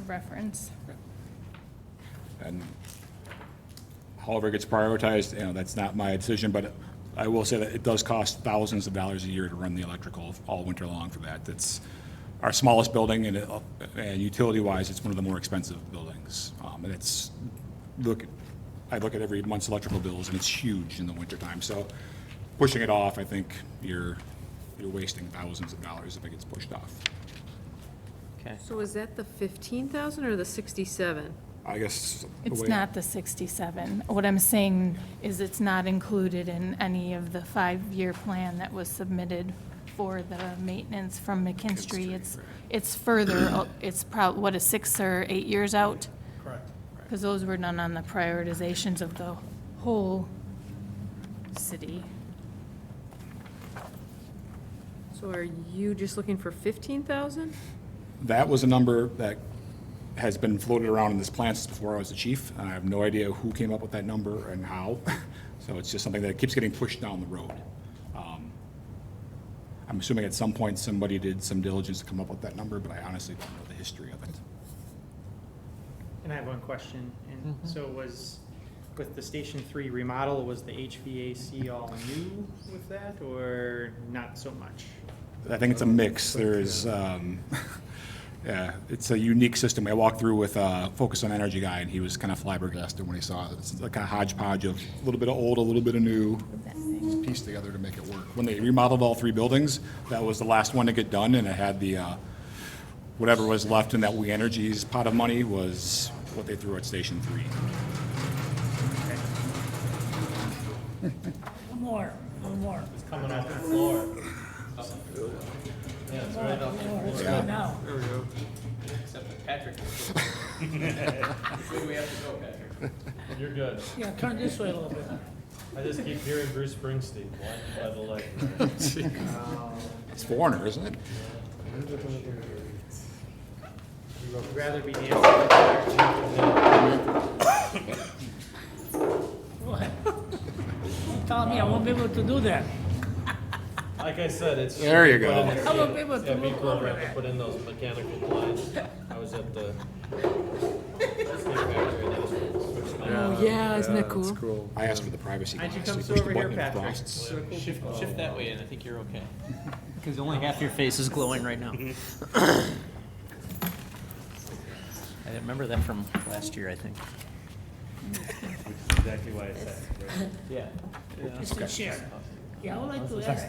Speaker 3: reference.
Speaker 7: And however it gets prioritized, that's not my decision, but I will say that it does cost thousands of dollars a year to run the electrical all winter long for that. It's our smallest building, and utility-wise, it's one of the more expensive buildings. And I look at every month's electrical bills, and it's huge in the wintertime. So pushing it off, I think you're wasting thousands of dollars if it gets pushed off.
Speaker 2: Okay.
Speaker 10: So is that the 15,000 or the 67?
Speaker 7: I guess the
Speaker 3: It's
Speaker 7: way-
Speaker 3: not the 67. What I'm saying is it's not included in any of the 5-year plan that was submitted for the maintenance from McKinstry. It's further, it's what, 6 or 8 years out?
Speaker 9: Correct.
Speaker 3: Because those were done on the prioritizations of the whole city.
Speaker 10: So are you just looking for 15,000?
Speaker 7: That was a number that has been floated around in this plan since before I was the chief, and I have no idea who came up with that number and how. So it's just something that keeps getting pushed down the road. I'm assuming at some point somebody did some diligence to come up with that number, but I honestly don't know the history of it.
Speaker 8: And I have one question, and so with the Station 3 remodel, was the HVAC all new with that, or not so much?
Speaker 7: I think it's a mix. There's, yeah, it's a unique system. I walked through with Focus on Energy guy, and he was kind of flabbergasted when he saw it. It's like a hodgepodge of a little bit of old, a little bit of new, pieced together to make it work. When they remodeled all 3 buildings, that was the last one to get done, and it had the, whatever was left in that We Energies pot of money was what they threw at Station 3.
Speaker 6: One more.
Speaker 2: It's coming off the floor. Yeah, it's right off the floor.
Speaker 6: Let's go now.
Speaker 2: Except that Patrick. Which way do we have to go, Patrick?
Speaker 11: You're good.
Speaker 6: Yeah, turn this way a little bit.
Speaker 11: I just keep hearing Bruce Springsteen, Blinded by the Light.
Speaker 7: It's Foreigner, isn't it?
Speaker 8: I'd rather be dancing with the
Speaker 6: What? Tell me I won't be able to do that.
Speaker 11: Like I said, it's.
Speaker 7: There you go.
Speaker 6: I won't be able to
Speaker 11: Yeah, we
Speaker 6: look
Speaker 11: programmed
Speaker 6: over
Speaker 11: to
Speaker 6: that.
Speaker 11: put in those mechanical blinds. I was at the. factory and they just switched on.
Speaker 10: Oh, yeah, isn't that
Speaker 5: That's
Speaker 10: cool?
Speaker 5: cool.
Speaker 7: I asked for the privacy
Speaker 8: Why'd you
Speaker 7: glass.
Speaker 8: come
Speaker 7: You
Speaker 8: so
Speaker 7: push the
Speaker 8: over here,
Speaker 7: button, it
Speaker 8: Patrick?
Speaker 7: frosts.
Speaker 2: Shift that way, and I think you're okay. Because only half your face is glowing right now. I remember that from last year, I think.
Speaker 1: Which is exactly why I said, right?
Speaker 2: Yeah.
Speaker 6: Mr. Chair, yeah, I would like to ask,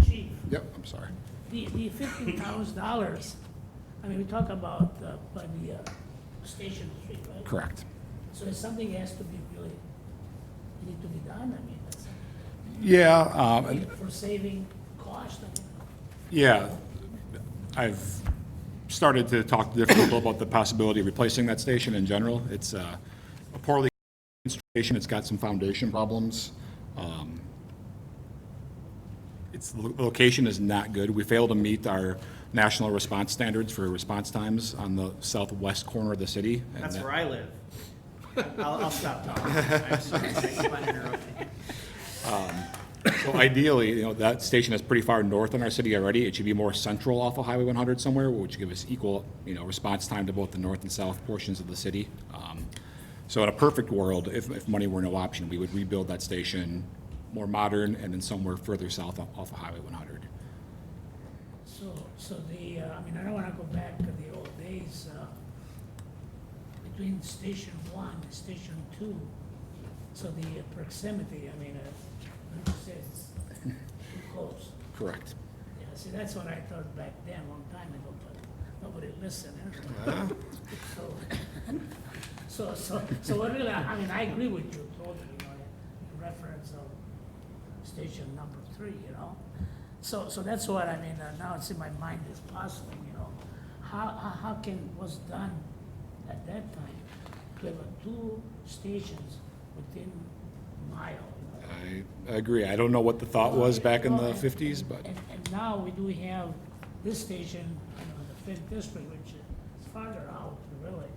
Speaker 6: Chief,
Speaker 7: Yep, I'm sorry.
Speaker 6: the $15,000, I mean, we talk about, by the, Station Street, right?
Speaker 7: Correct.
Speaker 6: So if something has to be really, need to be done, I mean, that's,
Speaker 7: Yeah,
Speaker 6: for saving cost, I mean.
Speaker 7: yeah. I've started to talk to different people about the possibility of replacing that station in general. It's a poorly constructed station. It's got some foundation problems. The location is not good. We fail to meet our national response standards for response times on the southwest corner of the city. and
Speaker 8: That's
Speaker 7: that-
Speaker 8: where I live. I'll stop talking. I'm sorry, I keep on interrupting.
Speaker 7: So ideally, that station is pretty far north in our city already. It should be more central off of Highway 100 somewhere, which would give us equal, response time to both the north and south portions of the city. So in a perfect world, if money were no option, we would rebuild that station more modern and then somewhere further south off of Highway 100.
Speaker 6: So the, I mean, I don't wanna go back to the old days, between Station 1 and Station 2. So the proximity, I mean, like you said, it's too close.
Speaker 7: Correct.
Speaker 6: Yeah, see, that's what I thought back then, a long time ago, but nobody listened. So what really, I mean, I agree with you totally, in reference of station number 3, So that's what I mean, now it's in my mind is puzzling, How can, was done at that time to have 2 stations within a mile,
Speaker 7: I agree. I don't know what the thought was back in the 50s, but
Speaker 6: And now we do have this station, in the 5th district, which is farther out, really.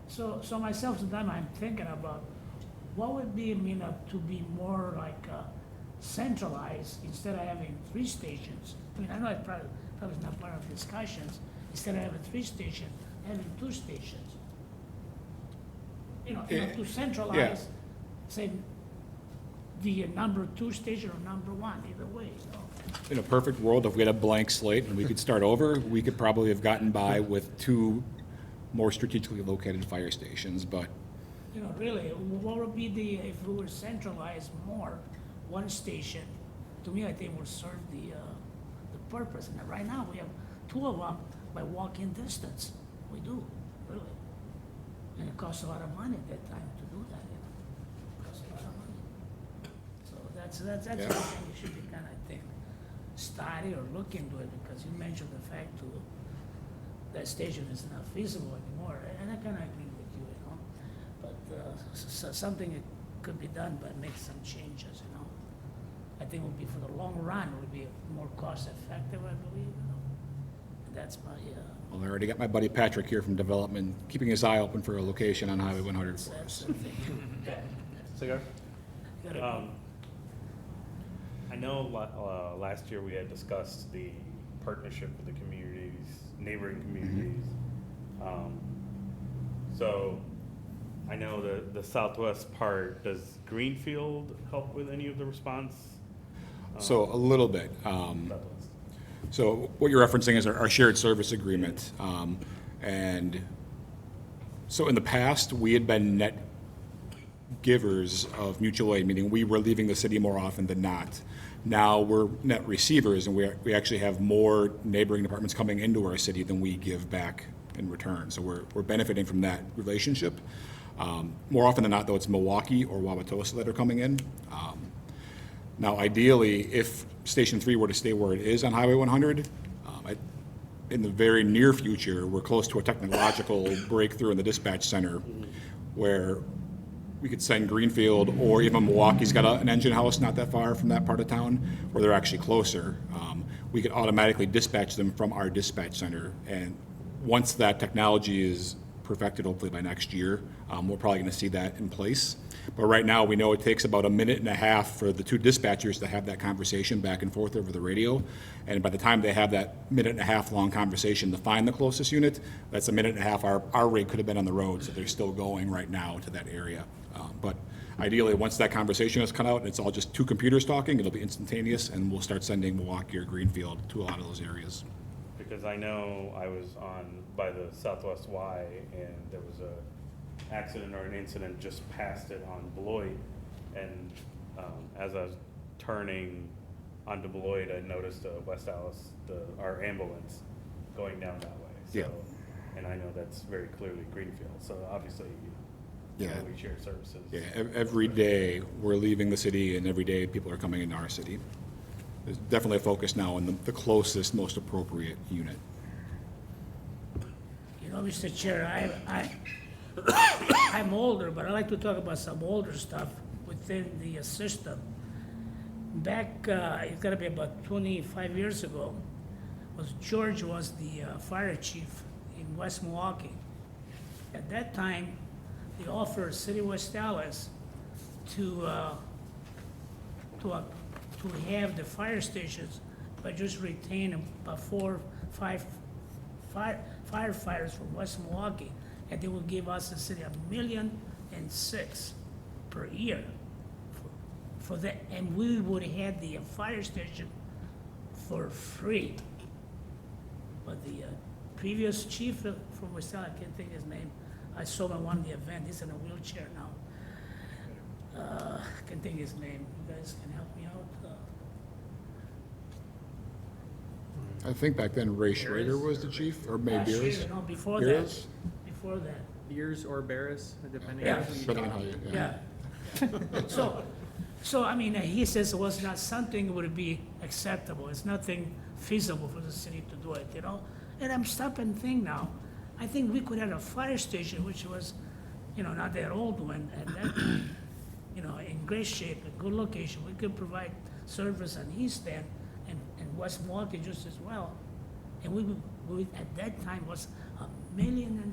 Speaker 6: So myself, sometimes I'm thinking about what would be, to be more like centralize, instead of having 3 stations, I mean, I know it probably is not part of discussions, instead of having 3 stations, having 2 stations. To centralize, say, the number 2 station or number 1, either way,
Speaker 7: In a perfect world, if we had a blank slate and we could start over, we could probably have gotten by with 2 more strategically located fire stations, but
Speaker 6: Really, what would be if we were centralized more, 1 station, to me, I think would serve the purpose. And right now, we have 2 of them by walking distance. We do, really. And it costs a lot of money at that time to do that, It costs a lot of money. So that's
Speaker 7: Yeah.
Speaker 6: something you should be kind of, I think, study or look into it, because you mentioned the fact too, that station is not feasible anymore, and I kind of agree with you, But something that could be done, but make some changes, I think would be, for the long run, would be more cost effective, I believe, And that's my,
Speaker 7: well, I already got my buddy Patrick here from development, keeping his eye open for a location on Highway 100 for
Speaker 6: that's
Speaker 7: us.
Speaker 6: the thing.
Speaker 4: Cigar?
Speaker 6: Gotta-
Speaker 1: I know last year we had discussed the partnership with the communities, neighboring communities. So I know the southwest part, does Greenfield help with any of the response?
Speaker 7: So a little bit.
Speaker 1: Southwest.
Speaker 7: So what you're referencing is our shared service agreement. And so in the past, we had been net givers of mutual aid, meaning we were leaving the city more often than not. Now we're net receivers, and we actually have more neighboring departments coming into our city than we give back in return. So we're benefiting from that relationship. More often than not, though, it's Milwaukee or Wauwatosa that are coming in. Now, ideally, if Station 3 were to stay where it is on Highway 100, in the very near future, we're close to a technological breakthrough in the dispatch center where we could send Greenfield, or even Milwaukee's got an engine house not that far from that part of town, where they're actually closer. We could automatically dispatch them from our dispatch center. And once that technology is perfected, hopefully by next year, we're probably going to see that in place. But right now, we know it takes about 1.5 minutes for the 2 dispatchers to have that conversation back and forth over the radio. And by the time they have that 1.5 minute long conversation to find the closest unit, that's 1.5 minutes. Our rig could have been on the road, so they're still going right now to that area. But ideally, once that conversation is cut out and it's all just 2 computers talking, it'll be instantaneous, and we'll start sending Milwaukee or Greenfield to a lot of those areas.
Speaker 1: Because I know I was by the Southwest Y, and there was a accident or an incident just past it on Beloit, and as I was turning onto Beloit, I noticed West Allis, our ambulance, going down that way. So,
Speaker 7: Yeah.
Speaker 1: and I know that's very clearly Greenfield, so obviously,
Speaker 7: Yeah.
Speaker 1: we share services.
Speaker 7: Yeah, every day we're leaving the city, and every day people are coming into our city. There's definitely a focus now on the closest, most appropriate unit.
Speaker 6: Mr. Chair, I'm older, but I like to talk about some older stuff within the system. Back, it's gotta be about 25 years ago, George was the fire chief in West Milwaukee. At that time, they offered City of West Allis to have the fire stations, but just retain about 4 or 5 firefighters from West Milwaukee, and they will give us the city $1.6 million per year for that, and we would have the fire station for free. But the previous chief from West Allis, I can't think his name, I saw him at one of the events, he's in a wheelchair now. I can't think his name, you guys can help me out?
Speaker 7: I think back then Ray Schrader was the chief, or maybe Beers.
Speaker 6: No, before
Speaker 7: Beers?
Speaker 6: that.
Speaker 8: Beers or Barris, depending
Speaker 6: Yeah.
Speaker 8: on who you
Speaker 7: Depending on
Speaker 8: talk
Speaker 7: how
Speaker 8: to.
Speaker 7: you-
Speaker 6: Yeah. So, I mean, he says it was not something that would be acceptable. It's nothing feasible for the city to do it, And I'm stopping and think now, I think we could have a fire station, which was, not that old one, and that, in great shape, a good location. We could provide service on East End and West Milwaukee just as well. And we at that time was $1.6 million.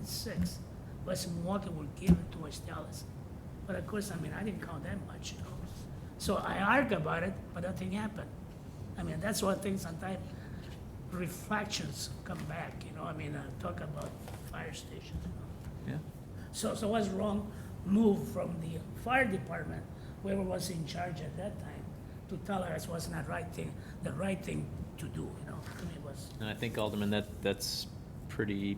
Speaker 6: West Milwaukee would give it to West Allis. But of course, I mean, I didn't count that much, So I argue about it, but nothing happened. I mean, that's one thing sometimes reflections come back, you know, I mean, talk about fire station, you know.
Speaker 2: Yeah.
Speaker 6: So what's wrong, move from the fire department, whoever was in charge at that time, to tell us was not the right thing to do, you know, to me it was.
Speaker 2: And I think, Alderman, that's pretty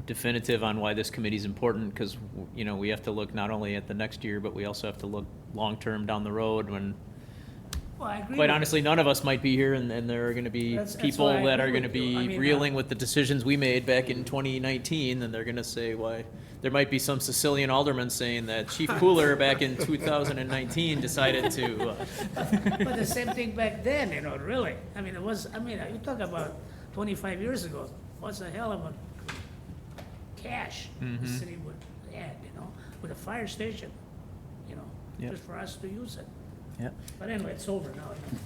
Speaker 2: definitive on why this committee's important, because, you know, we have to look not only at the next year, but we also have to look long-term down the road when,
Speaker 6: Well, I agree
Speaker 2: quite
Speaker 6: with
Speaker 2: honestly,
Speaker 6: you.
Speaker 2: none of us might be here, and there are gonna be
Speaker 6: That's
Speaker 2: people
Speaker 6: why I
Speaker 2: that are
Speaker 6: agree
Speaker 2: gonna
Speaker 6: with you. I
Speaker 2: be
Speaker 6: mean,
Speaker 2: reeling with the decisions we made back in 2019, and they're gonna say, why, there might be some Sicilian alderman saying that Chief Cooler back in 2019 decided to,
Speaker 6: But the same thing back then, you know, really. I mean, you talk about 25 years ago, what's a hell of a cash the city would add, you know, with a fire station, you know,
Speaker 2: Yep.
Speaker 6: just for us to use it.
Speaker 2: yeah.
Speaker 6: But anyway, it's over now. You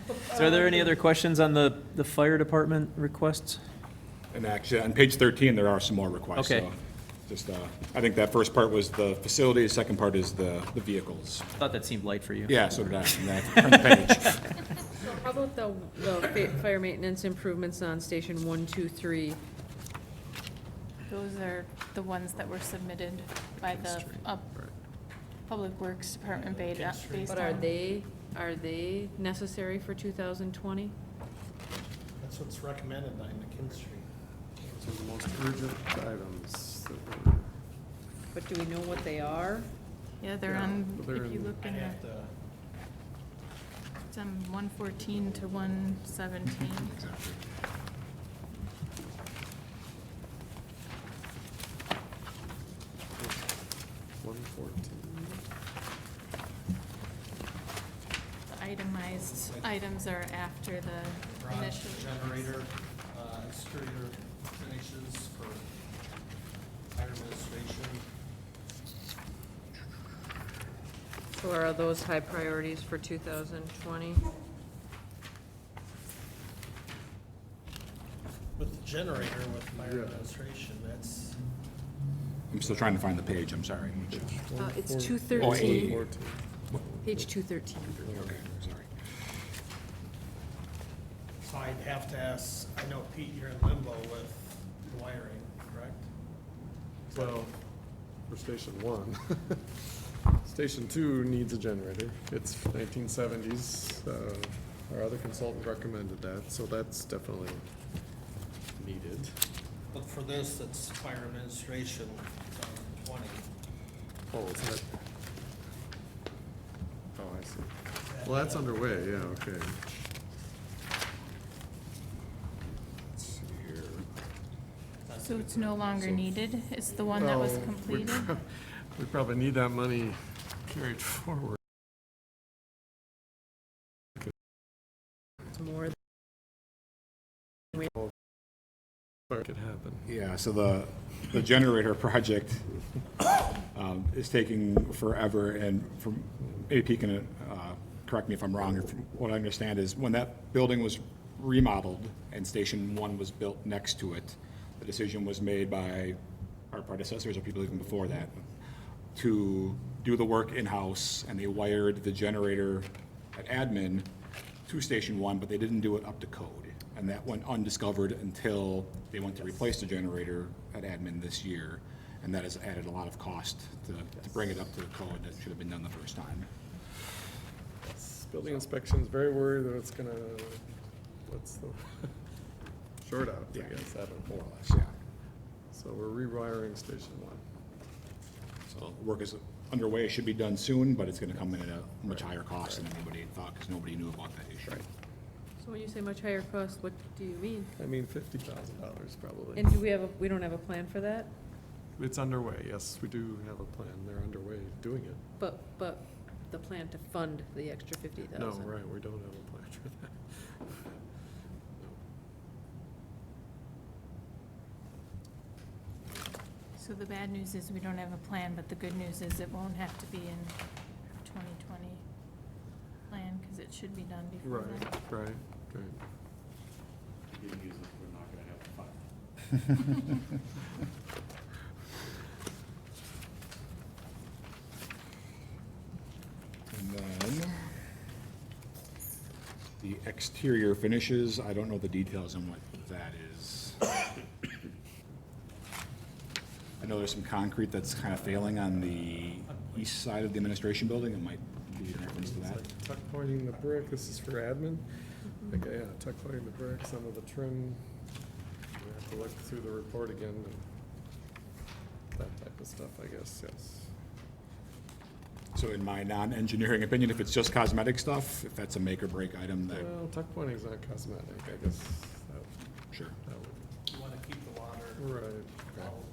Speaker 6: know.
Speaker 2: So are there any other questions on the fire department requests?
Speaker 7: And actually, on page 13, there are some more requests.
Speaker 2: Okay.
Speaker 7: So just, I think that first part was the facility, the second part is the vehicles.
Speaker 2: I thought that seemed light for you.
Speaker 7: Yeah, so did I. And I turned the page.
Speaker 10: So how about the fire maintenance improvements on station 1, 2, 3?
Speaker 3: Those are the ones that were submitted by the Public Works Department based
Speaker 10: But
Speaker 3: on.
Speaker 10: are they necessary for 2020?
Speaker 9: That's what's recommended by McKinstry.
Speaker 5: Those are the most urgent items that were,
Speaker 10: But do we know what they are?
Speaker 3: Yeah, they're
Speaker 5: Yeah,
Speaker 3: on,
Speaker 5: they're
Speaker 3: if you
Speaker 5: in-
Speaker 3: look
Speaker 9: I'd
Speaker 3: in the,
Speaker 9: have to,
Speaker 3: it's on 114 to 117.
Speaker 5: one 14.
Speaker 3: The itemized items are after the
Speaker 9: garage
Speaker 3: initial.
Speaker 9: generator, exterior finishes for fire administration.
Speaker 10: So are those high priorities for 2020?
Speaker 9: With the generator, with fire
Speaker 5: Yeah.
Speaker 9: administration, that's,
Speaker 7: I'm still trying to find the page, I'm sorry.
Speaker 10: It's
Speaker 7: Oh,
Speaker 10: 213,
Speaker 5: 14.
Speaker 10: page 213.
Speaker 7: Okay, sorry.
Speaker 9: so I'd have to ask, I know Pete, you're in limbo with the wiring, correct?
Speaker 5: Well, for Station 1. Station 2 needs a generator. It's 1970s. Our other consultant recommended that, so that's definitely needed.
Speaker 9: But for this, it's fire administration, 2020.
Speaker 5: Oh, is that? Oh, I see. Well, that's underway, yeah, okay. Let's see here.
Speaker 3: So it's no longer needed? It's the one that was
Speaker 5: Well,
Speaker 3: completed?
Speaker 5: We probably need that money carried forward.
Speaker 10: It's more
Speaker 5: It could happen.
Speaker 7: Yeah, so the generator project is taking forever, and from, AP can correct me if I'm wrong, or from what I understand is when that building was remodeled and Station 1 was built next to it, the decision was made by our predecessors or people even before that to do the work in-house, and they wired the generator at admin to Station 1, but they didn't do it up to code. And that went undiscovered until they went to replace the generator at admin this year. And that has added a lot of cost to bring it up to the code that should have been done the first time.
Speaker 5: Building inspection's very worried that it's gonna, what's the, short out, I
Speaker 7: Yeah.
Speaker 5: guess, happen.
Speaker 7: More or less, yeah.
Speaker 5: So we're rewiring Station 1.
Speaker 7: So work is underway, should be done soon, but it's gonna come in at a much higher cost than anybody thought, because nobody knew about that issue.
Speaker 10: So when you say much higher cost, what do you mean?
Speaker 5: I mean, $50,000 probably.
Speaker 10: And do we don't have a plan for that?
Speaker 5: It's underway, yes, we do have a plan. They're underway doing it.
Speaker 10: But the plan to fund the extra 50,000?
Speaker 5: No, right, we don't have a plan for that.
Speaker 3: So the bad news is we don't have a plan, but the good news is it won't have to be in 2020 plan, because it should be done before
Speaker 5: Right,
Speaker 3: that.
Speaker 5: right.
Speaker 1: The good news is we're not gonna have the fire.
Speaker 7: And then the exterior finishes, I don't know the details on what that is. I know there's some concrete that's kind of failing on the east side of the administration building. It might be in reference to
Speaker 5: It's
Speaker 7: that.
Speaker 5: like tuck pointing the brick, this is for admin. Like, yeah, tuck pointing the brick, some of the trim. We have to look through the report again, and that type of stuff, I guess, yes.
Speaker 7: So in my non-engineering opinion, if it's just cosmetic stuff, if that's a make or break item, that,
Speaker 5: Well, tuck pointing's not cosmetic, I guess.
Speaker 7: sure.
Speaker 5: That would,
Speaker 9: You wanna keep the water
Speaker 5: right.
Speaker 9: out.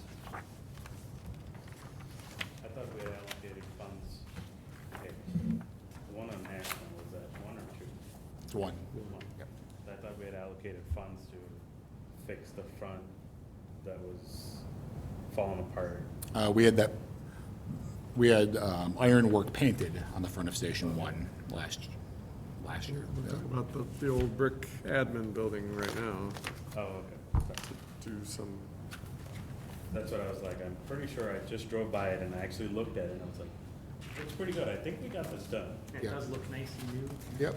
Speaker 1: I thought we had allocated funds. Okay, the one on National, was that one or two?
Speaker 7: It's one.
Speaker 1: One.
Speaker 7: Yep.
Speaker 1: I thought we had allocated funds to fix the front that was falling apart.
Speaker 7: We had ironwork painted on the front of Station 1 last year.
Speaker 5: We're talking about the old brick admin building right now,
Speaker 1: Oh, okay. Sorry.
Speaker 5: do some,
Speaker 1: That's what I was like, I'm pretty sure I just drove by it and I actually looked at it and I was like, looks pretty good, I think we got this done.
Speaker 8: It
Speaker 7: Yeah.
Speaker 8: does look nice and new.
Speaker 7: Yep.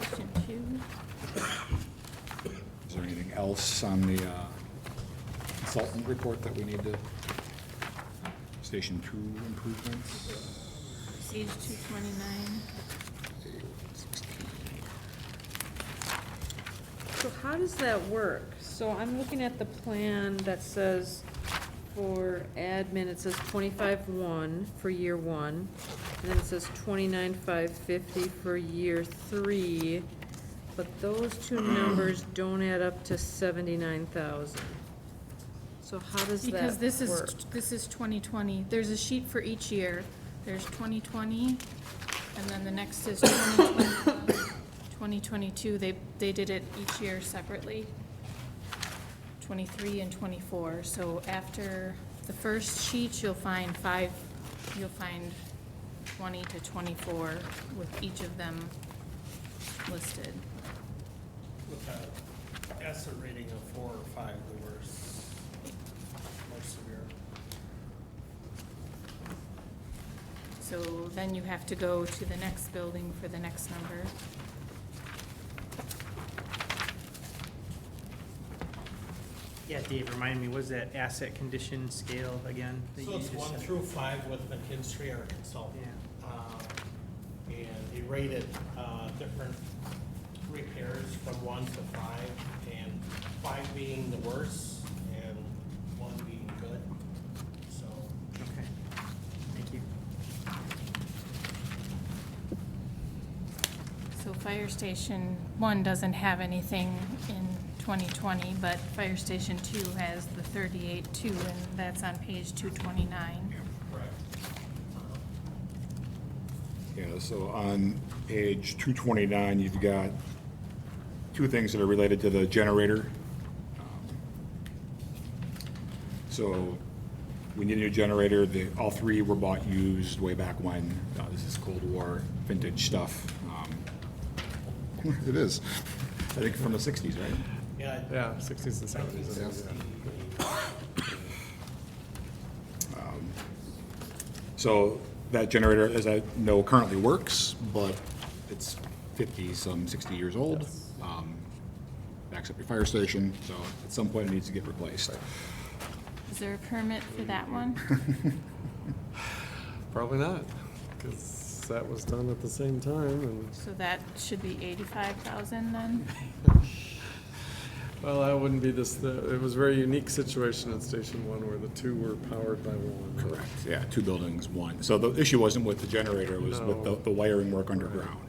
Speaker 3: Station 2.
Speaker 7: Is there anything else on the consultant report that we need to, Station 2 improvements?
Speaker 3: Page 229.
Speaker 10: So how does that work? So I'm looking at the plan that says for admin, it says 25,1 for year 1, and then it says 29,550 for year 3, but those two numbers don't add up to 79,000. So how does that work?
Speaker 3: Because this is 2020. There's a sheet for each year. There's 2020, and then the next is 2021, 2022. They did it each year separately. 23 and 24. So after the first sheet, you'll find 20 to 24 with each of them listed.
Speaker 9: With a asset rating of 4 or 5, they were more severe.
Speaker 3: So then you have to go to the next building for the next number.
Speaker 8: Yeah, Dave, remind me, was that asset condition scale again? that
Speaker 9: So
Speaker 8: you
Speaker 9: it's
Speaker 8: just
Speaker 9: 1
Speaker 8: said?
Speaker 9: through 5 with McKinstry, our consultant. And he rated different repairs from 1 to 5, and 5 being the worst and 1 being good. So
Speaker 8: Okay, thank you.
Speaker 3: So Fire Station 1 doesn't have anything in 2020, but Fire Station 2 has the 38.2, and that's on page 229.
Speaker 9: correct.
Speaker 7: Yeah, so on page 229, you've got 2 things that are related to the generator. So we need a new generator. All 3 were bought used way back when. This is Cold War vintage stuff. It is. I think from the 60s, right?
Speaker 9: Yeah.
Speaker 5: yeah, 60s and 70s. I think, yeah.
Speaker 7: So that generator, as I know, currently works, but it's 60 years old. Backs up your fire station, so at some point it needs to get replaced.
Speaker 3: Is there a permit for that one?
Speaker 5: Probably not, because that was done at the same time, and,
Speaker 3: So that should be 85,000 then?
Speaker 5: well, that wouldn't be this, it was a very unique situation at Station 1 where the 2 were powered by 1.
Speaker 7: Correct, yeah, 2 buildings, 1. So the issue wasn't with the generator, it was with
Speaker 5: No.
Speaker 7: the wiring work underground.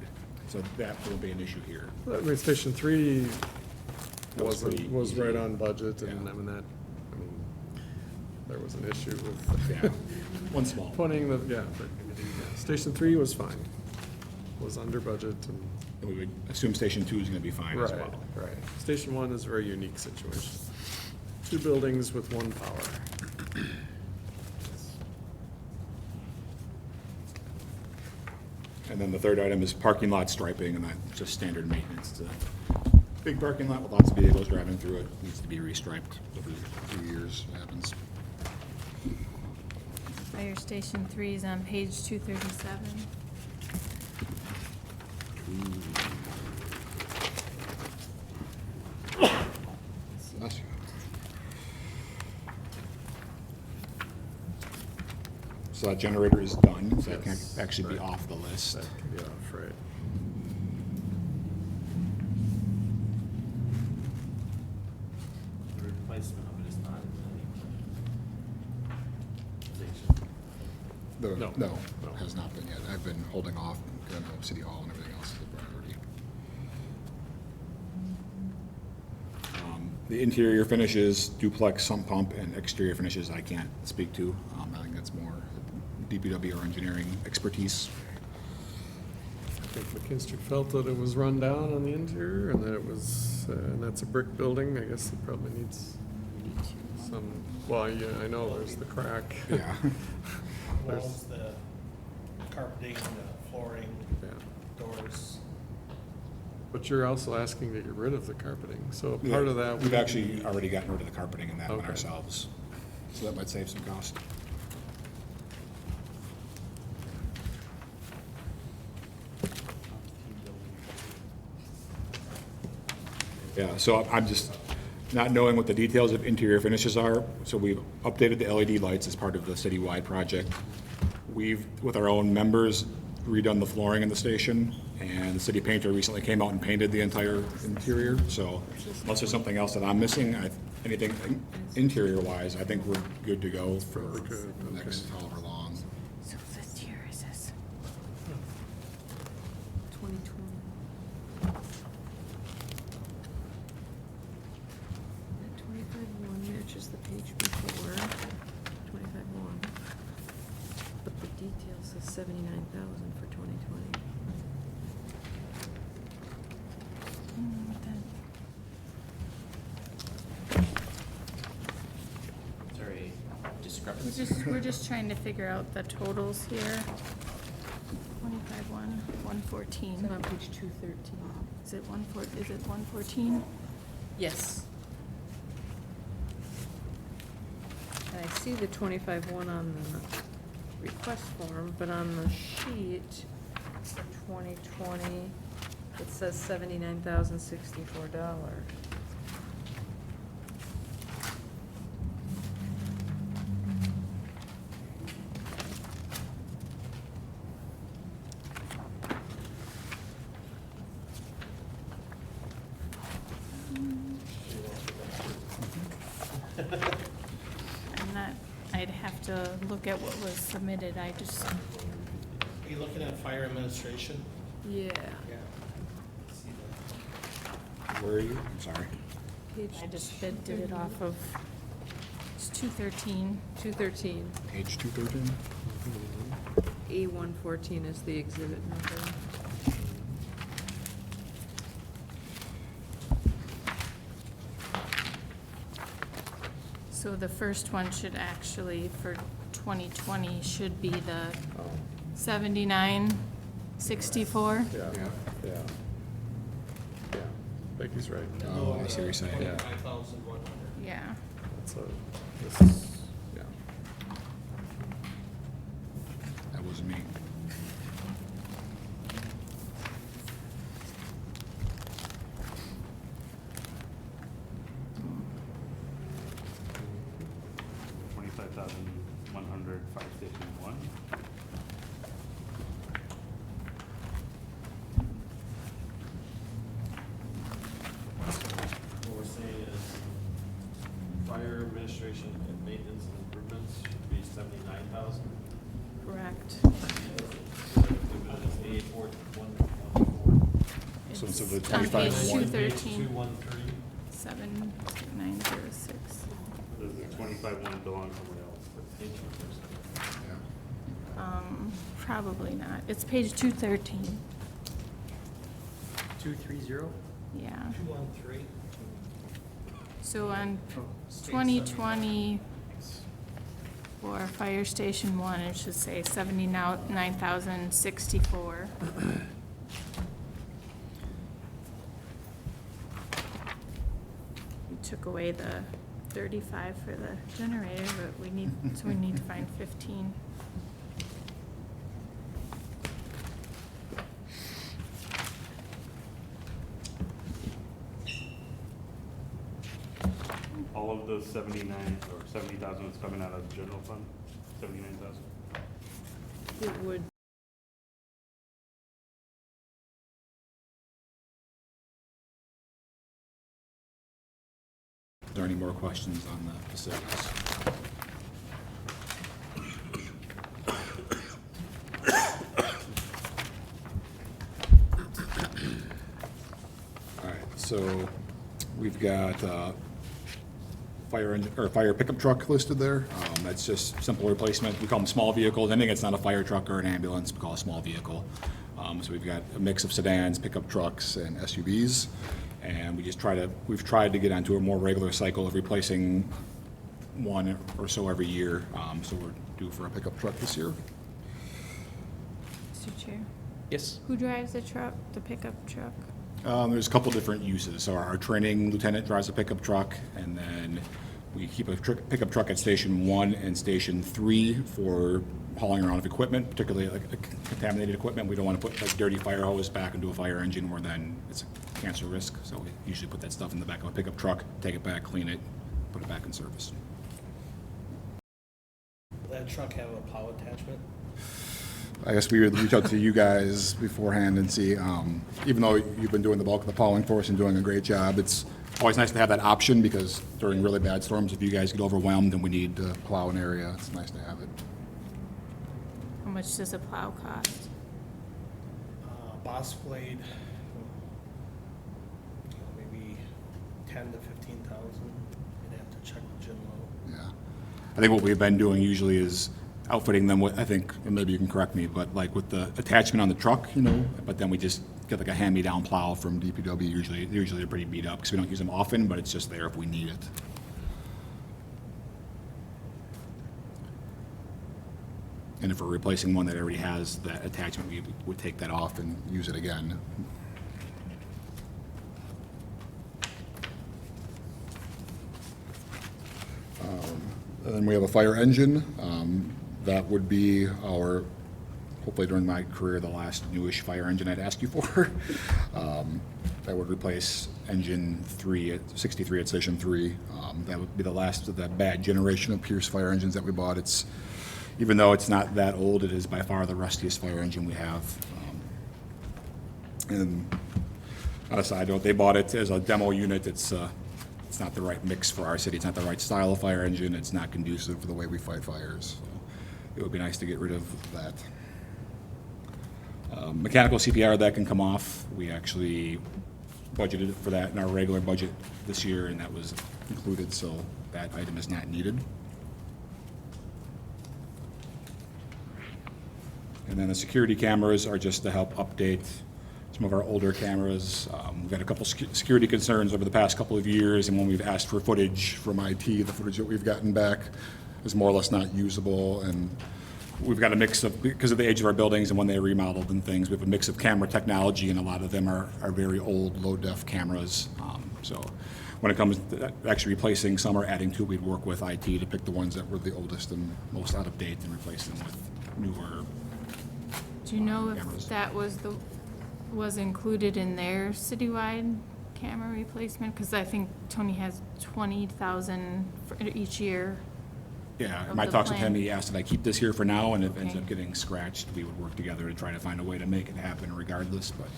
Speaker 7: So that will be an issue here.
Speaker 5: I mean, Station 3
Speaker 7: That was pretty
Speaker 5: was
Speaker 7: easy.
Speaker 5: right on budget, and
Speaker 7: Yeah.
Speaker 5: I mean, there was an issue with
Speaker 7: Yeah, one small.
Speaker 5: putting yeah, Station 3 was fine, was under budget, and,
Speaker 7: And we would assume Station 2 is gonna be fine as
Speaker 5: right,
Speaker 7: well.
Speaker 5: right. Station 1 is a very unique situation. 2 buildings with 1 power.
Speaker 7: And then the third item is parking lot striping, and that's just standard maintenance to big parking lot with lots of vehicles driving through it, needs to be restriped every 2 years, it happens.
Speaker 3: Fire Station 3 is on page 237.
Speaker 7: Bless you. So that generator is done, so that can
Speaker 4: Yes,
Speaker 7: actually be
Speaker 4: right.
Speaker 7: off the list.
Speaker 4: That can be off, right.
Speaker 11: The replacement of it is not in the station.
Speaker 7: No,
Speaker 4: No.
Speaker 7: has not been yet. I've been holding off, you know, City Hall and everything else is a priority. The interior finishes, duplex sump pump, and exterior finishes I can't speak to. I think that's more DPW or engineering expertise.
Speaker 5: I think McKinstry felt that it was run down on the interior and that it was, and that's a brick building. I guess it probably needs some, well, yeah, I know there's the crack.
Speaker 7: Yeah.
Speaker 9: Walls, the carpeting, the flooring,
Speaker 5: Yeah.
Speaker 9: doors.
Speaker 5: But you're also asking to get rid of the carpeting, so part of that.
Speaker 7: We've actually already gotten rid of the carpeting and that one
Speaker 5: Okay.
Speaker 7: ourselves, so that might save some cost. Yeah, so I'm just not knowing what the details of interior finishes are, so we've updated the LED lights as part of the citywide project. We've, with our own members, redone the flooring in the station, and the city painter recently came out and painted the entire interior, so unless there's something else that I'm missing, anything interior-wise, I think we're good to go for the next however long.
Speaker 3: So this year is this.
Speaker 10: 2020. That 25-1 matches the page before, 25-1. But the detail says 79,000 for 2020.
Speaker 2: Is there a discrepancy?
Speaker 3: We're just trying to figure out the totals here. 25-1, 114.
Speaker 10: It's on page 213.
Speaker 3: Is it 114?
Speaker 10: Yes. And I see the 25-1 on the request form, but on the sheet for 2020, it says $79,064.
Speaker 3: I'm not, I'd have to look at what was submitted. I just,
Speaker 9: Are you looking at fire administration?
Speaker 10: Yeah.
Speaker 9: Yeah. See that?
Speaker 7: Where are you? I'm sorry.
Speaker 3: I just did it off of, it's 213.
Speaker 10: 213.
Speaker 7: Page 213?
Speaker 10: A114 is the exhibit number.
Speaker 3: So the first one should actually, for 2020, should be the 7964.
Speaker 5: Yeah, yeah. Yeah, Becky's right.
Speaker 7: Oh, I see what you're saying.
Speaker 5: Yeah.
Speaker 9: 25,100.
Speaker 3: Yeah.
Speaker 5: That's this is, yeah.
Speaker 7: That wasn't me.
Speaker 1: $25,100 Fire Station 1.
Speaker 11: What we're saying is fire administration and maintenance and improvements should be 79,000.
Speaker 3: Correct.
Speaker 11: It's A4114.
Speaker 7: So instead of
Speaker 3: It's
Speaker 7: the
Speaker 3: on page
Speaker 7: 25-1.
Speaker 3: 213,
Speaker 11: 213.
Speaker 3: 7906.
Speaker 1: Does the 25-1 belong somewhere else?
Speaker 7: Yeah.
Speaker 3: Probably not. It's page 213.
Speaker 8: 230?
Speaker 3: Yeah.
Speaker 9: 213.
Speaker 3: So on
Speaker 9: State
Speaker 3: 2020, for Fire Station 1, it should say 79,064. took away the 35 for the generator, but we need to find 15.
Speaker 1: All of the 79 or 70,000 is coming out of the general fund, 79,000.
Speaker 3: It would.
Speaker 7: Are there any more questions on the facilities? All right, so we've got fire engine, or fire pickup truck listed there. That's just simple replacement. We call them small vehicles. Anything that's not a fire truck or an ambulance, we call a small vehicle. So we've got a mix of sedans, pickup trucks, and SUVs. And we've tried to get onto a more regular cycle of replacing one or so every year. So we're due for a pickup truck this year.
Speaker 3: Mr. Chair,
Speaker 4: Yes.
Speaker 3: who drives the truck, the pickup truck?
Speaker 7: There's a couple different uses. So our training lieutenant drives a pickup truck, and then we keep a pickup truck at Station 1 and Station 3 for hauling around of equipment, particularly like contaminated equipment. We don't want to put like dirty fire hose back into a fire engine where then it's a cancer risk. So we usually put that stuff in the back of a pickup truck, take it back, clean it, put it back in service.
Speaker 9: Will that truck have a plow attachment?
Speaker 7: I guess we would reach out to you guys beforehand and see, even though you've been doing the bulk of the plowing for us and doing a great job, it's always nice to have that option, because during really bad storms, if you guys get overwhelmed and we need to plow an area, it's nice to have it.
Speaker 3: How much does a plow cost?
Speaker 9: Boss blade, maybe 10 to 15,000. You'd have to check with Jim Lowe.
Speaker 7: Yeah. I think what we've been doing usually is outfitting them with, I think, and maybe you can correct me, but like with the attachment on the truck, but then we just get like a hand-me-down plow from DPW. Usually they're pretty beat up because we don't use them often, but it's just there if we need it. And if we're replacing one that already has that attachment, we would take that off and use it again. And then we have a fire engine. That would be our, hopefully during my career, the last newish fire engine I'd ask you for. That would replace engine 63 at Station 3. That would be the last of that bad generation of Pierce fire engines that we bought. Even though it's not that old, it is by far the rustiest fire engine we have. And on a side note, they bought it as a demo unit. It's not the right mix for our city. It's not the right style of fire engine. It's not conducive for the way we fight fires. So it would be nice to get rid of that. Mechanical CPR, that can come off. We actually budgeted for that in our regular budget this year, and that was included, so that item is not needed. And then the security cameras are just to help update some of our older cameras. We've had a couple security concerns over the past couple of years, and when we've asked for footage from IT, the footage that we've gotten back is more or less not usable. And we've got a mix of, because of the age of our buildings and when they remodeled and things, we have a mix of camera technology, and a lot of them are very old, low-def cameras. So when it comes to actually replacing some or adding to, we'd work with IT to pick the ones that were the oldest and most out of date and replace them with newer.
Speaker 3: Do you know if
Speaker 7: cameras.
Speaker 3: that was included in their citywide camera replacement? Because I think Tony has 20,000 for each year.
Speaker 7: Yeah,
Speaker 3: Of
Speaker 7: my
Speaker 3: the
Speaker 7: talks with him,
Speaker 3: plan.
Speaker 7: he asked if I keep this here for now, and if it ends
Speaker 3: Okay.
Speaker 7: up getting scratched, we would work together to try to find a way to make it happen regardless, but.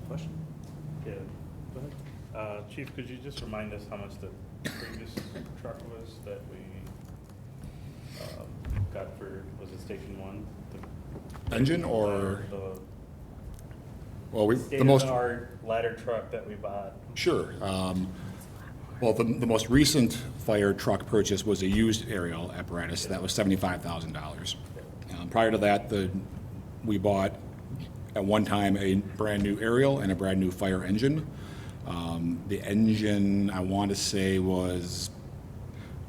Speaker 4: Question?
Speaker 1: Yeah, go ahead. Chief, could you just remind us how much the previous truck was that we got for, was it Station 1?
Speaker 7: Engine or,
Speaker 1: The
Speaker 7: well, the most.
Speaker 1: state-of-the-art ladder truck that we bought.
Speaker 7: Sure. Well, the most recent fire truck purchase was a used aerial apparatus. That was $75,000. Prior to that, we bought at one time a brand-new aerial and a brand-new fire engine. The engine, I want to say, was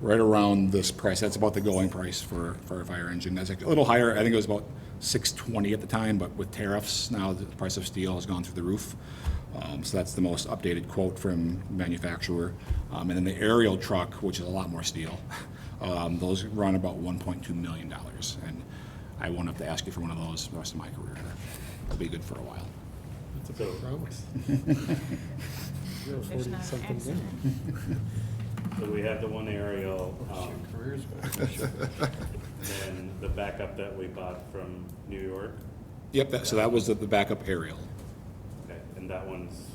Speaker 7: right around this price. That's about the going price for a fire engine. That's like a little higher. I think it was about $620 at the time, but with tariffs, now the price of steel has gone through the roof. So that's the most updated quote from manufacturer. And then the aerial truck, which is a lot more steel, those run about $1.2 million. And I won't have to ask you for one of those the rest of my career. It'll be good for a while.
Speaker 5: That's a big promise.
Speaker 3: There's not an
Speaker 5: something
Speaker 3: accident.
Speaker 1: So we have the one aerial,
Speaker 11: Careers back.
Speaker 1: and then the backup that we bought from New York.
Speaker 7: Yep, so that was the backup aerial.
Speaker 1: Okay, and that one's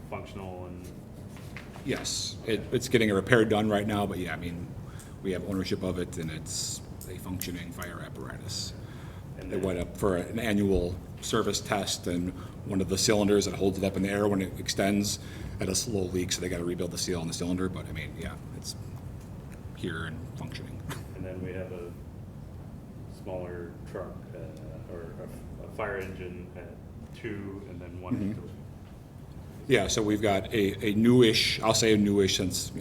Speaker 1: functional and,
Speaker 7: Yes, it's getting a repair done right now, but yeah, I mean, we have ownership of it, and it's a functioning fire apparatus.
Speaker 1: and
Speaker 7: They
Speaker 1: then,
Speaker 7: went up for an annual service test, and one of the cylinders that holds it up in the air when it extends had a slow leak, so they got to rebuild the seal on the cylinder, but I mean, yeah, it's here and functioning.
Speaker 1: and then we have a smaller truck, or a fire engine at 2, and then 1 at 3.
Speaker 7: Yeah, so we've got a newish, I'll say a newish since,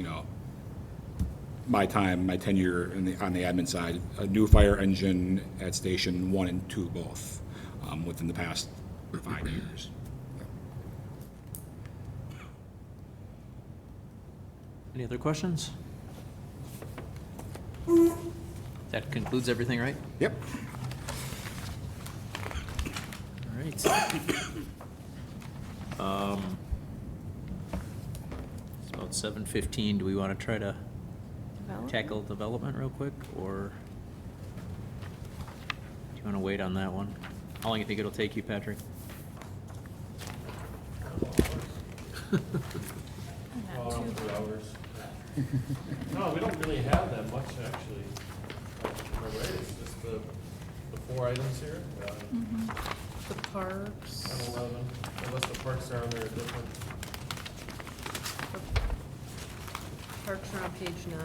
Speaker 7: my tenure on the admin side, a new fire engine at Station 1 and 2 both, within the past 5 years.
Speaker 2: Any other questions? That concludes everything, right?
Speaker 7: Yep.
Speaker 2: All right. It's about 7:15. Do we want to try to
Speaker 3: Development?
Speaker 2: tackle development real quick, or do you want to wait on that one? How long do you think it'll take you, Patrick?
Speaker 3: Not too
Speaker 11: 2 hours. No, we don't really have that much, actually. Am I right? It's just the 4 items here.
Speaker 10: The parks.
Speaker 11: 10, 11, unless the parks are on there different.
Speaker 10: Parks are on page 9.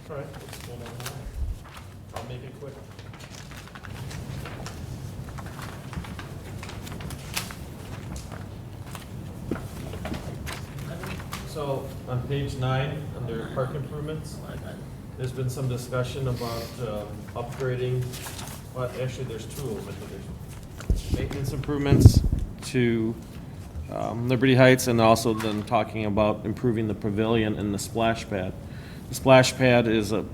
Speaker 11: All right, let's go on that. I'll make it quick. So on page 9, under park improvements, there's been some discussion about upgrading, well, actually, there's 2 of them. There's maintenance improvements to Liberty Heights, and also then talking about improving the pavilion and the splash pad. The splash pad is not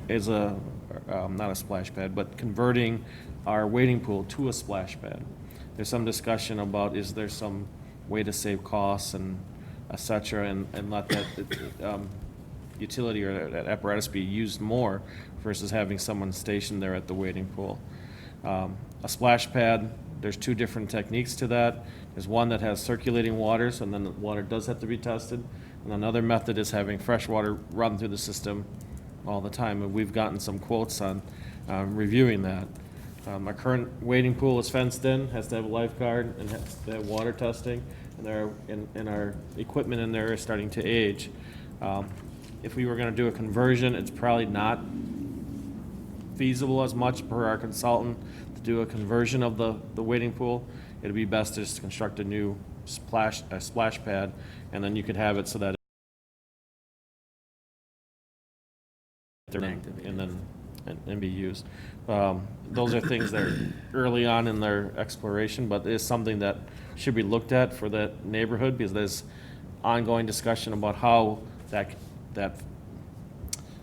Speaker 11: a splash pad, but converting our wading pool to a splash pad. There's some discussion about, is there some way to save costs and et cetera, and let that utility or that apparatus be used more versus having someone stationed there at the wading pool. A splash pad, there's 2 different techniques to that. There's one that has circulating waters, and then the water does have to be tested. And another method is having fresh water run through the system all the time, and we've gotten some quotes on reviewing that. Our current wading pool is fenced in, has to have a lifeguard, and has to have water testing, and our equipment in there is starting to age. If we were gonna do a conversion, it's probably not feasible as much per our consultant to do a conversion of the wading pool. It'd be best to just construct a new splash pad, and then you could have it so that and be used. Those are things that are early on in their exploration, but it's something that should be looked at for that neighborhood, because there's ongoing discussion about how that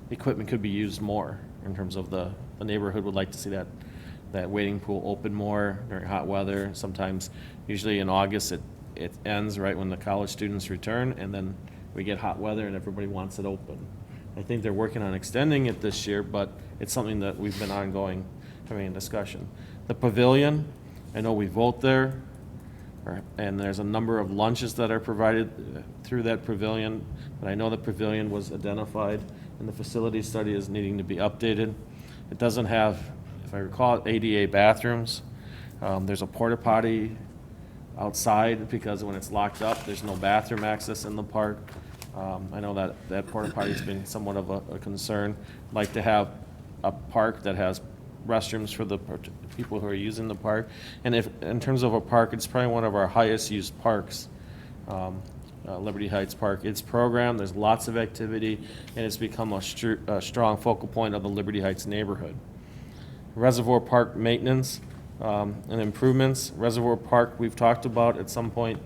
Speaker 11: equipment could be used more in terms of the neighborhood would like to see that wading pool open more during hot weather. Sometimes, usually in August, it ends right when the college students return, and then we get hot weather and everybody wants it open. I think they're working on extending it this year, but it's something that we've been ongoing, having a discussion. The pavilion, I know we vote there, and there's a number of lunches that are provided through that pavilion, but I know the pavilion was identified in the facility study as needing to be updated. It doesn't have, if I recall, ADA bathrooms. There's a porta potty outside, because when it's locked up, there's no bathroom access in the park. I know that porta potty's been somewhat of a concern. I'd like to have a park that has restrooms for the people who are using the park. And if, in terms of a park, it's probably one of our highest used parks Liberty Heights Park. It's programmed, there's lots of activity, and it's become a strong focal point of the Liberty Heights neighborhood. Reservoir Park maintenance and improvements. Reservoir Park, we've talked about at some point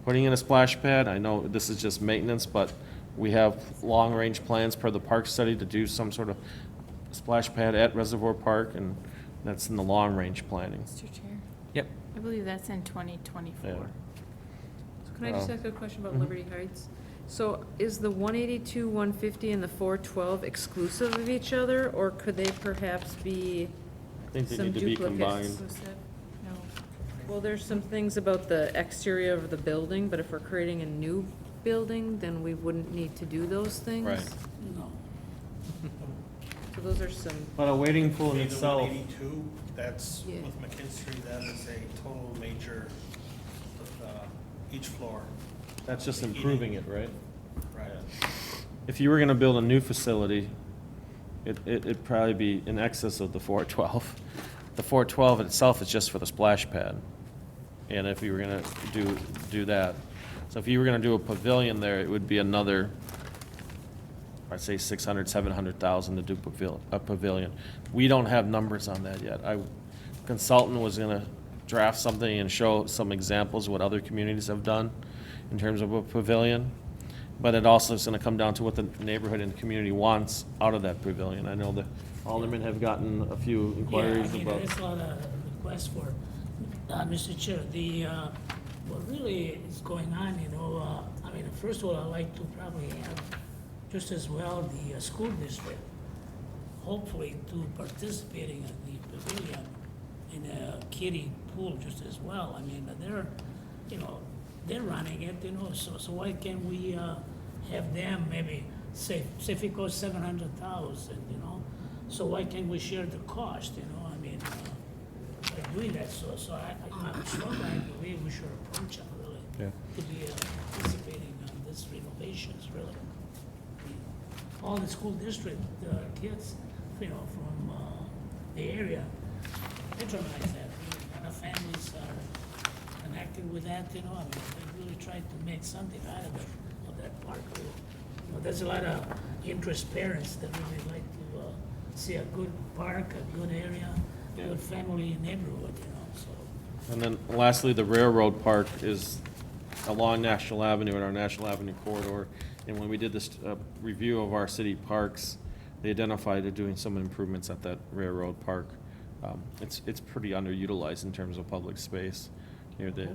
Speaker 11: putting in a splash pad. I know this is just maintenance, but we have long-range plans per the park study to do some sort of splash pad at Reservoir Park, and that's in the long-range planning.
Speaker 3: Mr. Chair,
Speaker 11: Yep.
Speaker 3: I believe that's in 2024.
Speaker 11: Yeah.
Speaker 10: So can I just ask a question about
Speaker 11: Mhm.
Speaker 10: Liberty Heights? So is the 182, 150, and the 412 exclusive of each other, or could they perhaps be
Speaker 11: I think they
Speaker 10: some
Speaker 11: need to be
Speaker 10: duplicates?
Speaker 11: combined.
Speaker 3: Exclusive? No.
Speaker 10: Well, there's some things about the exterior of the building, but if we're creating a new building, then we wouldn't need to do those things.
Speaker 11: Right.
Speaker 6: No.
Speaker 10: So those are some,
Speaker 11: But a wading pool in
Speaker 9: The
Speaker 11: itself,
Speaker 9: 182, that's
Speaker 10: Yeah.
Speaker 9: with McKinstry, that is a total major, each floor.
Speaker 11: that's just improving it, right?
Speaker 9: Right.
Speaker 11: If you were gonna build a new facility, it'd probably be in excess of the 412. The 412 itself is just for the splash pad. And if you were gonna do that, so if you were gonna do a pavilion there, it would be another, I'd say 600, 700,000 to do a pavilion. We don't have numbers on that yet. Consultant was gonna draft something and show some examples of what other communities have done in terms of a pavilion. But it also is gonna come down to what the neighborhood and community wants out of that pavilion. I know the aldermen have gotten a few
Speaker 6: Yeah, I
Speaker 11: inquiries
Speaker 6: mean,
Speaker 11: about.
Speaker 6: there's a lot of requests for, Mr. Chair, what really is going on, I mean, first of all, I'd like to probably have just as well the school district, hopefully to participating in the pavilion in a kiddie pool just as well. I mean, they're running it, so why can't we have them maybe, say if it costs 700,000, so why can't we share the cost, I mean, by doing that, so I'm strong, I believe we should approach them really,
Speaker 11: Yeah.
Speaker 6: to be participating on this renovations, really. I mean, all the school district kids, from the area, patronize that, and the families are connected with that, I mean, they really try to make something out of it, of that park. There's a lot of interest parents that really like to see a good park, a good area, a good family neighborhood, so.
Speaker 11: And then lastly, the railroad park is along National Avenue, in our National Avenue corridor. And when we did this review of our city parks, they identified doing some improvements at that railroad park. It's pretty underutilized in terms of public space near the,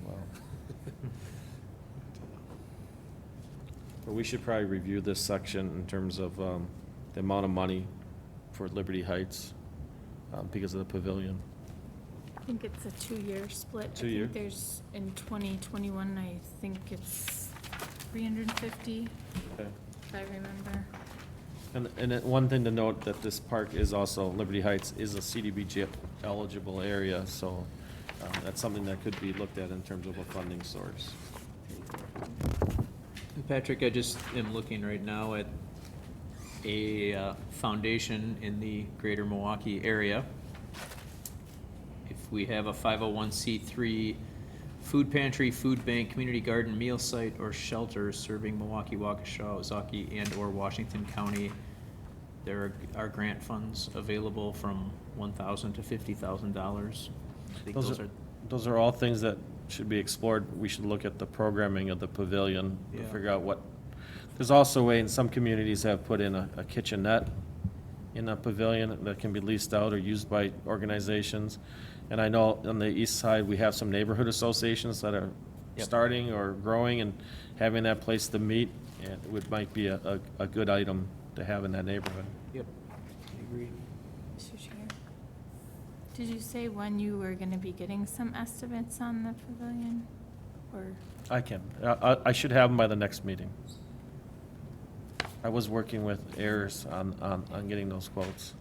Speaker 11: well. But we should probably review this section in terms of the amount of money for Liberty Heights because of the pavilion.
Speaker 3: I think it's a 2-year split.
Speaker 11: 2 year?
Speaker 3: I think there's, in 2021, I think it's 350,
Speaker 11: Okay.
Speaker 3: if I remember.
Speaker 11: And then one thing to note, that this park is also, Liberty Heights is a CDBG eligible area, so that's something that could be looked at in terms of a funding source.
Speaker 2: Patrick, I just am looking right now at a foundation in the greater Milwaukee area. If we have a 501c3 food pantry, food bank, community garden, meal site, or shelter serving Milwaukee, Waukesha, Ozaukee, and/or Washington County, there are grant funds available from $1,000 to $50,000. I think
Speaker 11: Those are all things that should be explored. We should look at the programming of the pavilion to
Speaker 2: Yeah.
Speaker 11: figure out what, there's also a way, in some communities have put in a kitchenette in a pavilion that can be leased out or used by organizations. And I know on the east side, we have some neighborhood associations that are
Speaker 2: Yep.
Speaker 11: starting or growing, and having that place to meet, might be a good item to have in that neighborhood.
Speaker 2: Yep, I agree.
Speaker 3: Mr. Chair, did you say when you were gonna be getting some estimates on the pavilion? Or,
Speaker 11: I can. I should have them by the next meeting. I was working with Ayers on getting those quotes.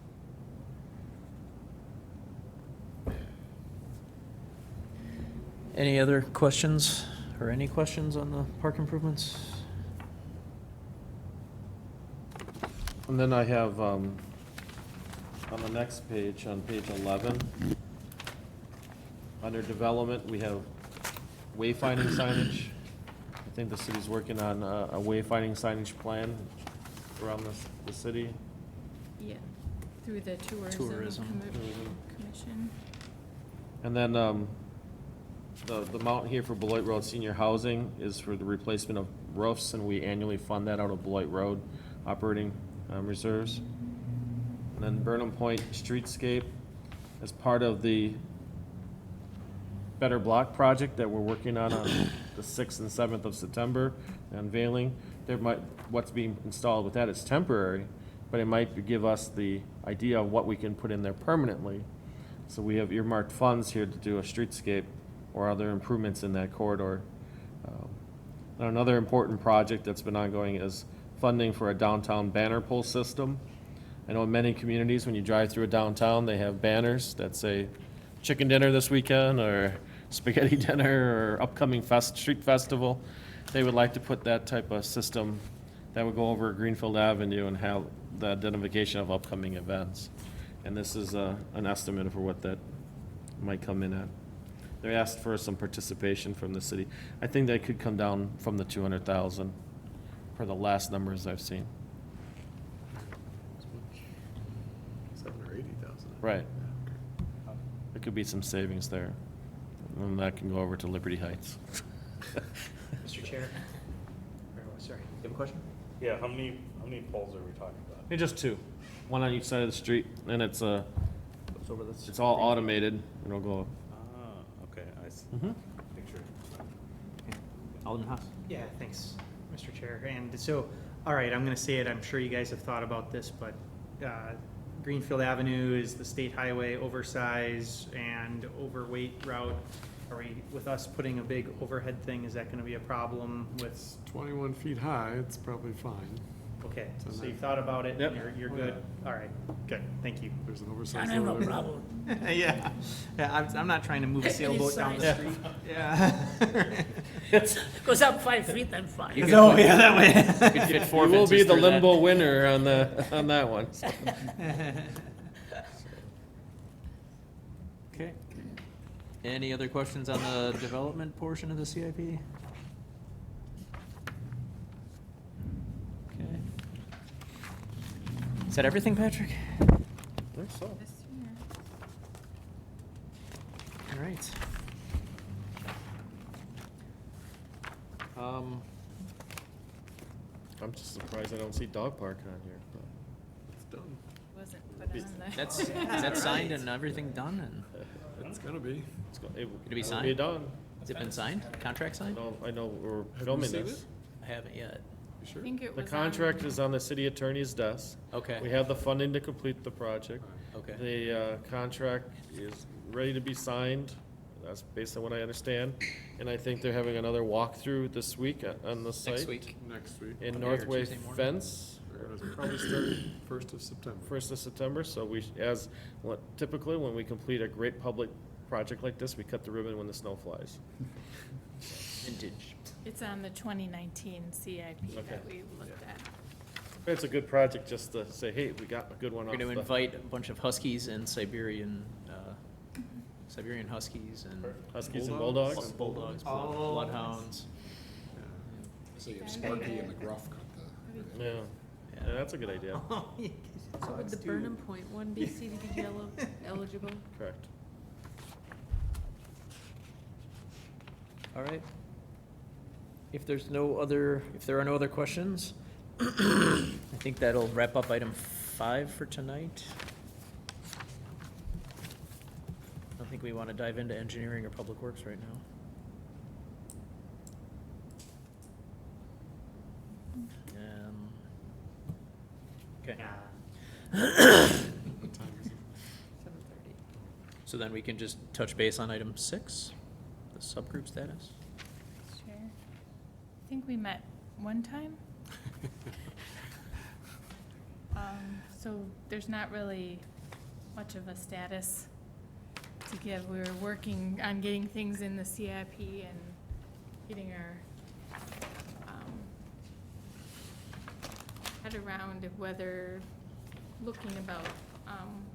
Speaker 2: Any other questions, or any questions on the park improvements?
Speaker 11: And then I have, on the next page, on page 11, under development, we have wayfinding signage. I think the city's working on a wayfinding signage plan around the city.
Speaker 3: Yeah, through the
Speaker 2: Tourism.
Speaker 3: commission.
Speaker 11: And then, the amount here for Beloit Road Senior Housing is for the replacement of roofs, and we annually fund that out of Beloit Road operating, reserves. And then Burnham Point Streetscape, as part of the Better Block project that we're working on the 6th and 7th of September, unveiling, what's being installed with that is temporary, but it might give us the idea of what we can put in there permanently. So we have earmarked funds here to do a streetscape or other improvements in that corridor. Another important project that's been ongoing is funding for a downtown banner pole system. I know in many communities, when you drive through a downtown, they have banners that say chicken dinner this weekend, or spaghetti dinner, or upcoming street festival. They would like to put that type of system that would go over Greenfield Avenue and have the identification of upcoming events. And this is an estimate for what that might come in at. They asked for some participation from the city. I think that could come down from the 200,000 for the last numbers I've seen.
Speaker 5: 7 or 80,000.
Speaker 11: Right. There could be some savings there. And that can go over to Liberty Heights.
Speaker 8: Mr. Chair? Sorry, you have a question?
Speaker 1: Yeah, how many poles are we talking about?
Speaker 11: Hey, just two, one on each side of the street, and it's
Speaker 2: Goes over this.
Speaker 11: it's all automated, and it'll go.
Speaker 1: Ah, okay, I see.
Speaker 11: Mhm.
Speaker 1: Picture.
Speaker 2: Alderman Haas.
Speaker 8: Yeah, thanks, Mr. Chair. And so, all right, I'm gonna say it, I'm sure you guys have thought about this, but Greenfield Avenue is the state highway, oversized and overweight route. Are we, with us putting a big overhead thing, is that gonna be a problem with,
Speaker 5: It's 21 feet high, it's probably fine.
Speaker 8: okay, so you've thought about it,
Speaker 11: Yep.
Speaker 8: You're good? All right, good, thank you.
Speaker 5: There's an
Speaker 6: I
Speaker 5: oversized.
Speaker 6: don't have
Speaker 5: one
Speaker 6: a
Speaker 5: there.
Speaker 6: problem.
Speaker 8: Yeah, I'm not trying to move a sailboat down the
Speaker 6: size.
Speaker 8: street. Yeah.
Speaker 6: Goes up 5 feet, I'm fine.
Speaker 8: Oh, yeah, that way.
Speaker 11: You will be the limbo winner on that one.
Speaker 2: Okay. Any other questions on the development portion of the CIP? Okay. Is that everything, Patrick?
Speaker 11: I think so.
Speaker 3: This year.
Speaker 2: All right.
Speaker 11: I'm just surprised I don't see dog park on here. But
Speaker 5: It's done.
Speaker 3: Wasn't put on the.
Speaker 2: That's, is that signed and everything done, and
Speaker 5: It's gonna be.
Speaker 11: it
Speaker 2: be
Speaker 11: will
Speaker 2: signed?
Speaker 11: be done.
Speaker 2: has it been signed? Contract signed?
Speaker 11: I know we're
Speaker 5: Have you
Speaker 11: filming
Speaker 5: seen
Speaker 11: this.
Speaker 2: I haven't yet.
Speaker 5: You sure?
Speaker 3: I think it
Speaker 11: The
Speaker 3: was
Speaker 11: contract is on the city attorney's desk.
Speaker 2: Okay.
Speaker 11: We have the funding to complete the project.
Speaker 2: Okay.
Speaker 11: The contract is ready to be signed. That's based on what I understand. And I think they're having another walkthrough this week on the site.
Speaker 2: Next week.
Speaker 5: Next week.
Speaker 11: In
Speaker 2: Monday or
Speaker 11: Northway
Speaker 2: Tuesday morning?
Speaker 11: Fence,
Speaker 5: We're gonna probably start 1st of September.
Speaker 11: 1st of September. So typically, when we complete a great public project like this, we cut the ribbon when the snow flies.
Speaker 2: Vintage.
Speaker 3: It's on the 2019 CIP that we looked at.
Speaker 11: It's a good project just to say, hey, we got a good one
Speaker 2: We're
Speaker 11: off
Speaker 2: gonna
Speaker 11: the.
Speaker 2: invite a bunch of Huskies and Siberian Huskies and
Speaker 11: Huskies and
Speaker 5: Bulldogs.
Speaker 11: Bulldogs.
Speaker 2: Bulldogs,
Speaker 8: Oh,
Speaker 2: Bloodhounds.
Speaker 7: So you have Sparky and the Gruff cut the.
Speaker 11: Yeah, yeah, that's a good idea.
Speaker 10: So would the Burnham Point one be CDBG eligible?
Speaker 11: Correct.
Speaker 2: All right. If there are no other questions, I think that'll wrap up item 5 for tonight. I don't think we want to dive into engineering or public works right now. Okay,
Speaker 5: What time is it?
Speaker 10: 7:30.
Speaker 2: so then we can just touch base on item 6, the subgroup status.
Speaker 3: Sure. I think we met one time. So there's not really much of a status to give. We were working on getting things in the CIP and getting our head around of whether looking about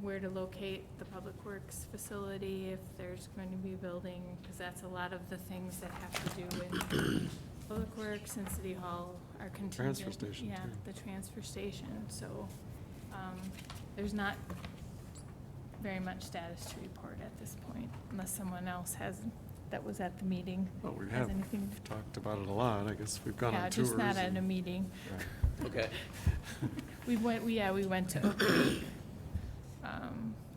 Speaker 3: where to locate the Public Works facility, if there's going to be building, because that's a lot of the things that have to do with Public Works and City Hall are contingent.
Speaker 5: Transfer station,
Speaker 3: Yeah,
Speaker 5: too.
Speaker 3: the transfer station, so, there's not very much status to report at this point, unless someone else has, that was at the meeting.
Speaker 5: Well, we
Speaker 3: has
Speaker 5: have
Speaker 3: anything.
Speaker 5: talked about it a lot. I guess we've gone
Speaker 3: Yeah,
Speaker 5: on tours.
Speaker 3: just not at
Speaker 5: and-
Speaker 3: a meeting.
Speaker 2: Okay.
Speaker 3: We went to Oak Creek,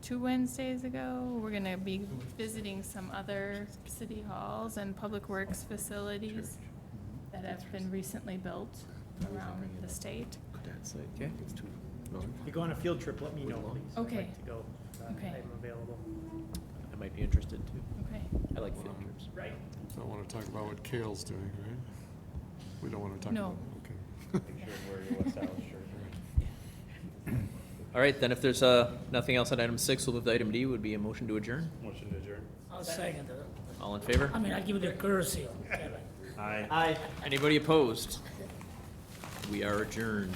Speaker 3: 2 Wednesdays ago. We're gonna be visiting some other city halls and public works facilities that have been recently built around the state.
Speaker 8: Okay. If you go on a field trip, let me know, please. I'd
Speaker 3: Okay.
Speaker 8: like to go.
Speaker 3: Okay.
Speaker 8: I'm available.
Speaker 2: I might be interested too.
Speaker 3: Okay.
Speaker 2: I like field trips.
Speaker 8: Right.
Speaker 5: Don't want to talk about what Kale's doing, right? We don't want to talk
Speaker 3: No.
Speaker 5: about it, okay.
Speaker 1: Make sure to wear your West Allis shirt.
Speaker 2: All right, then if there's nothing else on item 6, we'll move to item D, would be a motion to adjourn.
Speaker 1: Motion to adjourn.
Speaker 6: I'll second it.
Speaker 2: All in favor?
Speaker 6: I mean, I'll give you the courtesy of Kevin.
Speaker 1: Aye.
Speaker 8: Aye.
Speaker 2: Anybody opposed? We are adjourned.